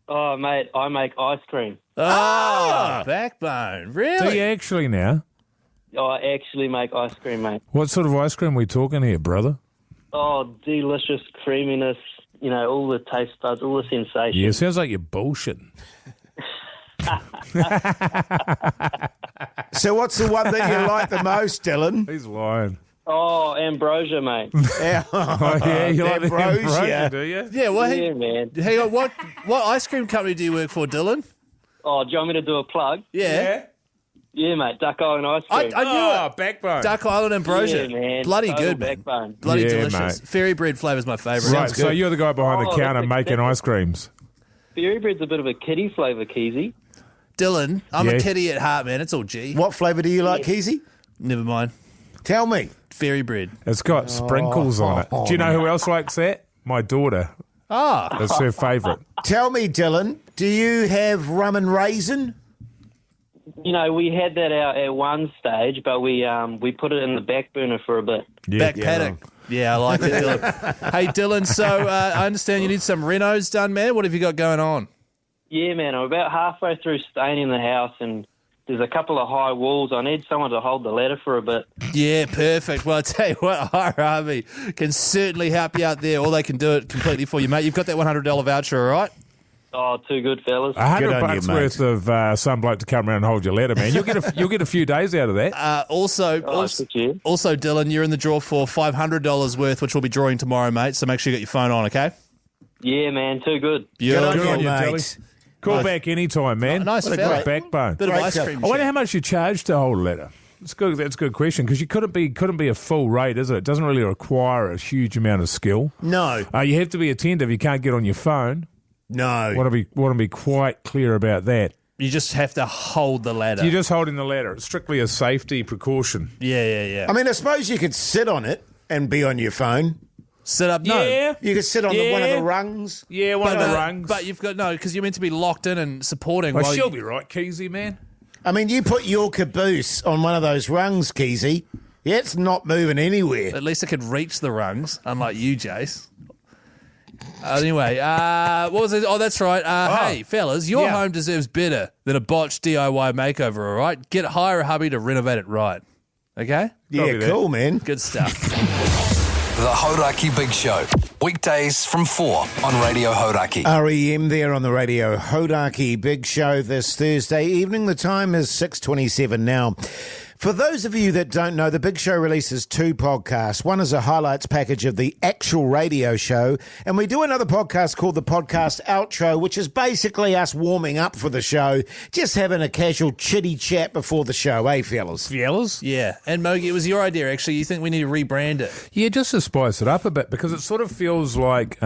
Oh, mate, I make ice cream. Backbone. Do Really? you actually now? I actually make ice cream, mate. What sort of ice cream are we talking here, brother? Oh, delicious creaminess, all the taste buds, all the sensations. Yeah, sounds like you're bullshitting. So what's the one that you like the most, Dylan? He's lying. Oh, ambrosia, mate. Yeah. Oh, yeah, you like the Ambrosia. ambrosia, do you? Yeah, well, Yeah, man. hang on. What ice cream company do you work for, Dylan? Oh, do you want me to do a plug? Yeah. Yeah, mate, Duck Island ice I cream. knew Oh, it. backbone. Duck Island Ambrosia. Yeah, man. Bloody Total good, man. backbone. Bloody Yeah, delicious. mate. Fairy bread flavour's my favourite. Right, so you're the guy behind the Oh, counter that's making exactly- ice creams. Fairy bread's a bit of a kiddie flavour, Keyzie. Dylan, I'm Yeah. a kiddie at heart, man. It's all G. What flavour do you like, Keyzie? Never mind. Tell me. Fairy bread. It's got sprinkles on it. Do you know who else likes that? My daughter. Ah. That's her favourite. Tell me, Dylan, do you have rum and raisin? We had that out at one stage, but we put it in the back burner for a bit. Yeah. Back paddock. Yeah, I like it, Dylan. Hey, Dylan, so I understand you need some renos done, man. What have you got going on? Yeah, man, I'm about halfway through staining the house and there's a couple of high walls. I need someone to hold the ladder for a bit. Yeah, perfect. Well, I tell you what, Hauraki can certainly help you out there, or they can do it completely for you, mate. You've got that $100 voucher, all right? Oh, too good, fellas. $100 worth of some bloke to come around and hold your ladder, man. You'll get a few days out of that. Also, Dylan, you're in the draw for $500 worth, which we'll be drawing tomorrow, mate. So make sure you get your phone on, okay? Yeah, man, too good. Good on you, mate. Dylan. Call back anytime, man. Nice what a fella. great backbone. Bit of ice cream. I wonder how much you charge to hold a ladder. It's good. That's a good question because you couldn't be a full rate, is it? It doesn't really require a huge amount of skill. No. You have to be attentive. You can't get on your phone. No. Want to be quite clear about that. You just have to hold the ladder. You're just holding the ladder. It's strictly a safety precaution. Yeah. I mean, I suppose you could sit on it and be on your phone. Sit up? No. Yeah. You could sit on one of the rungs. Yeah, one of the rungs. But you've got, because you're meant to be locked in and supporting. Well, she'll be right, Keyzie, man. I mean, you put your caboose on one of those rungs, Keyzie. Yeah, it's not moving anywhere. At least I could reach the rungs, unlike you, Jase. Anyway, what was it? Oh, that's right. Hey, fellas, your home deserves better than a botched DIY makeover, all right? Hire a hubby to renovate it right. Okay? Yeah, cool, man. Good stuff. The Hauraki Big Show. Weekdays from 4 on Radio Hauraki. REM there on the Radio Hauraki Big Show this Thursday evening. The time is 6:27 now. For those of you that don't know, the Big Show releases 2 podcasts. One is a highlights package of the actual radio show, and we do another podcast called the Podcast Outro, which is basically us warming up for the show, just having a casual chitty chat before the show, eh, fellas? Fellas? Yeah. And Mogi, it was your idea, actually. You think we need to rebrand it? Yeah, just to spice it up a bit, because it sort of feels like...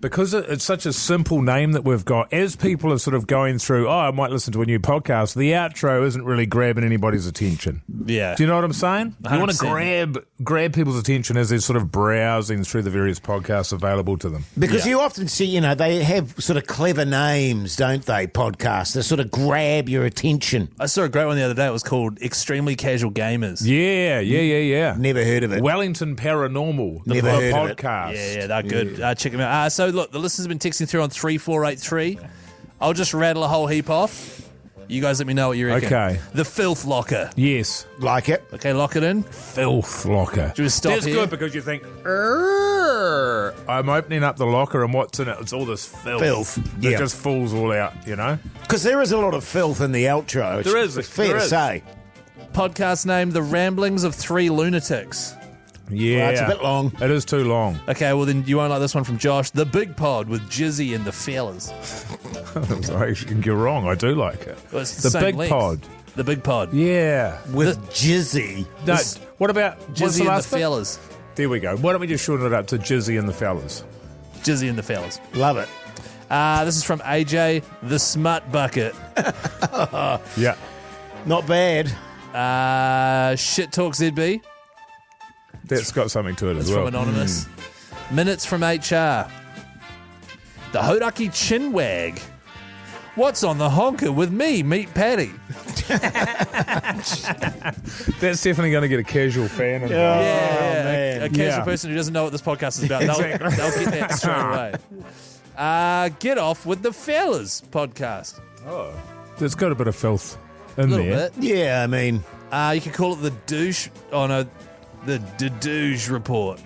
because it's such a simple name that we've got, as people are sort of going through, I might listen to a new podcast, the outro isn't really grabbing anybody's attention. Yeah. Do you know what I'm saying? 100%. You want to grab people's attention as they're sort of browsing through the various podcasts available to them. Because you often see, they have sort of clever names, don't they, podcasts? They sort of grab your attention. I saw a great one the other day. It was called Extremely Casual Gamers. Yeah. Never heard of it. Wellington Paranormal, the Never heard of it. podcast. Yeah, they're good. Check them out. So, look, the listeners have been texting through on 3483. I'll just rattle a whole heap off. You guys let me know what you reckon. Okay. The Filth Locker. Yes. Like it. Okay, lock it in. Filth Locker. Should we stop That's here? good because you think, I'm opening up the locker and what's in it? It's all this filth. It just falls all out, Because there is a lot of filth in the outro. There is. It's fair to say. Podcast name, The Ramblings of 3 Lunatics. Yeah. Well, it's a bit long. It is too long. Okay, well then you won't like this one from Josh. The Big Pod with Jizzy and the fellas. You're wrong. I do like it. Well, it's the same Big length. Pod. The Big Pod. Yeah. With Jizzy. No, what about what's Jizzy the and last the bit? fellas. There we go. Why don't we just shorten it up to Jizzy and the fellas? Jizzy and the fellas. Love it. This is from AJ, the Smut Bucket. Yeah. Not bad. Shit Talk ZB. That's got something to it That's as well. from Anonymous. Minutes from HR. The Hauraki Chinwag. What's on the honker with me, Meat Patty? That's definitely going to get a casual fan involved. A casual person who doesn't know what this podcast is about. Exactly. They'll get that straight away. Get Off with the Fellas podcast. Oh. There's got a bit of filth in A little there. bit. Yeah, I mean... You could call it the douche... Oh, no. The douche report.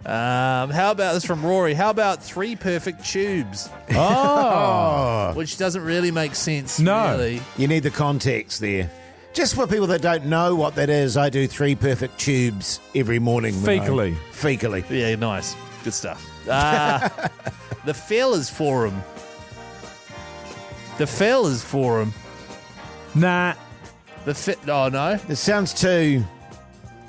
How about this from Rory? How about 3 perfect tubes? Oh. Which doesn't really make sense, No. really. You need the context there. Just for people that don't know what that is, I do 3 perfect tubes every morning. Fecally. Fecally. Yeah, nice. Good stuff. The Fellas Forum. The Fellas Forum. Nah. Oh, no? It sounds too...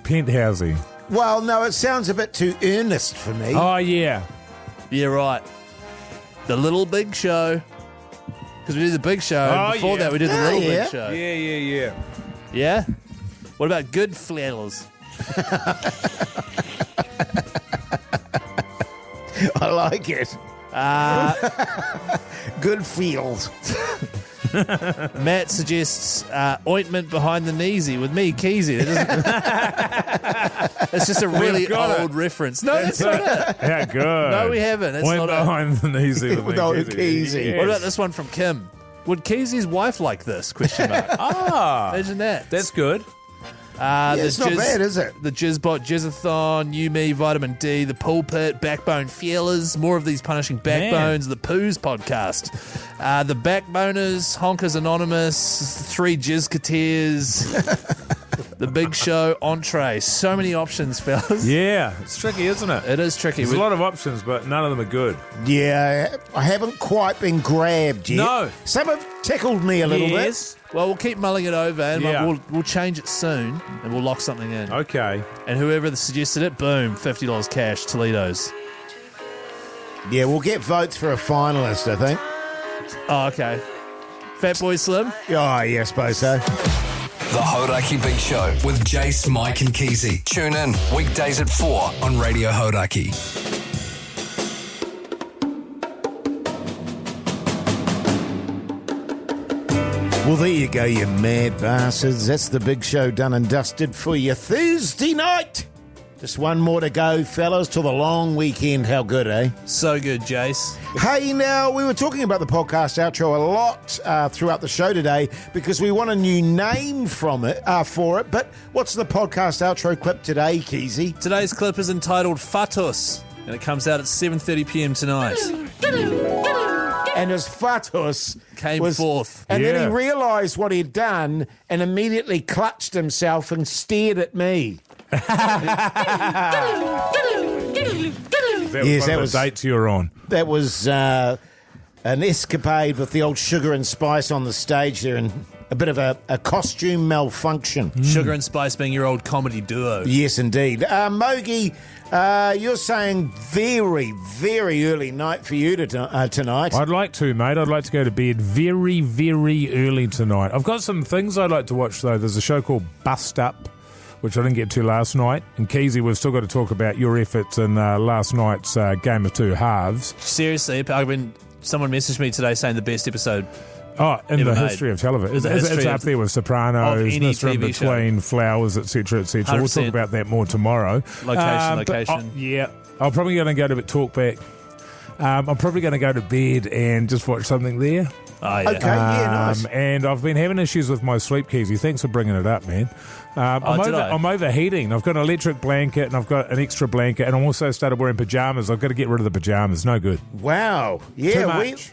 Penthousey. Well, no, it sounds a bit too earnest for me. Oh, yeah. Yeah, right. The Little Big Show. Because we did the Big Show. Oh, Before yeah. that, we did the Oh, Little yeah. Big Show. Yeah. Yeah? What about Good Fellas? I like it. Good feels. Matt suggests ointment behind the kneesy with me, Keyzie. It's just a really got old it. reference. No, that's not it. Yeah, good. No, we haven't. It's Went not behind the knees with No, Keyzie. What about this one from Kim? Would Keyzie's wife like this? Question mark. Imagine that. That's good. It's not bad, is it? The Jizzbot, Jizzathon, You Me, Vitamin D, The Pulpit, Backbone Feelers, more of these punishing backbones, The Poos podcast, The Backboners, Honkers Anonymous, 3 Jizzketeers, The Big Show, Entree. So many options, fellas. Yeah, it's tricky, isn't it? It is tricky. There's a lot of options, but none of them are good. Yeah, I haven't quite been grabbed yet. No. Some have tickled me a little bit. Well, we'll keep mulling it over, and we'll change it soon, and we'll lock something in. Okay. And whoever suggested it, boom, $50 cash, Toledo's. Yeah, we'll get votes for a finalist, I think. Oh, okay. Fat Boy Slim? Oh, yeah, I suppose so. The Hauraki Big Show with Jase, Mike and Keyzie. Tune in weekdays at 4 on Radio Hauraki. Well, there you go, you mad bastards. That's the Big Show done and dusted for you Thursday night. Just one more to go, fellas, till the long weekend. How good, eh? So good, Jace. Hey, now, we were talking about the podcast outro a lot throughout the show today because we want a new name for it. But what's the podcast outro clip today, Keyzie? Today's clip is entitled Fatus, and it comes out at 7:30 p.m. tonight. And his Fatus came forth. And then he realised what he'd done and immediately clutched himself and stared at me. That was the dates you were on. That was an escapade with the old Sugar and Spice on the stage there, and a bit of a costume malfunction. Sugar and Spice being your old comedy duo. Yes, indeed. Mogi, you're saying very, very early night for you tonight. I'd like to, mate. I'd like to go to bed very, very early tonight. I've got some things I'd like to watch, though. There's a show called Bust Up, which I didn't get to last night. And Keyzie, we've still got to talk about your efforts in last night's Game of Two Halves. Seriously, someone messaged me today saying the best episode. Oh, in the history of television. It's up there with Sopranos, Mr. In Between, Flowers, etc., etc. We'll talk about that more tomorrow. Location. I'm probably going to go to Talkback. I'm probably going to go to bed and just watch something there. Oh, yeah. Okay, nice. And I've been having issues with my sleep, Keyzie. Thanks for bringing it up, man. I'm overheating. I've got an electric blanket and I've got an extra blanket, and I'm also started wearing pajamas. I've got to get rid of the pajamas. No good. Wow. Yeah, Too much.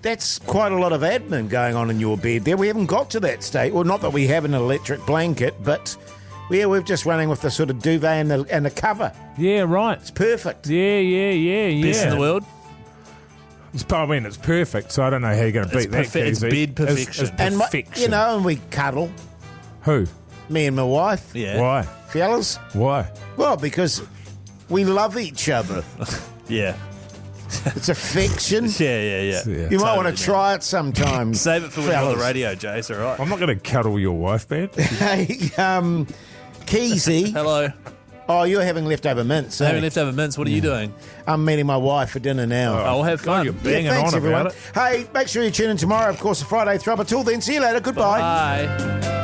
That's quite a lot of admin going on in your bed there. We haven't got to that state. Well, not that we have an electric blanket, but we're just running with the sort of duvet and the cover. Yeah, right. It's perfect. Yeah. Best in the world? It's perfect, so I don't know how you're going to beat that, Keyzie. It's bed perfection. And we cuddle. Who? Me and my wife. Yeah. Why? Fellas. Why? Well, because we love each other. Yeah. It's affection. Yeah. You might want to try it sometime. Save it for when you're on the radio, Jace, all right? I'm not going to cuddle your wife, man. Hey, Keyzie. Hello. Oh, you're having leftover mince. Having leftover mince. What are you doing? I'm meeting my wife for dinner now. I'll have fun. You're banging thanks, on everyone. about it. Hey, make sure you tune in tomorrow, of course, a Friday Throb. Until then, see you later. Goodbye. Bye.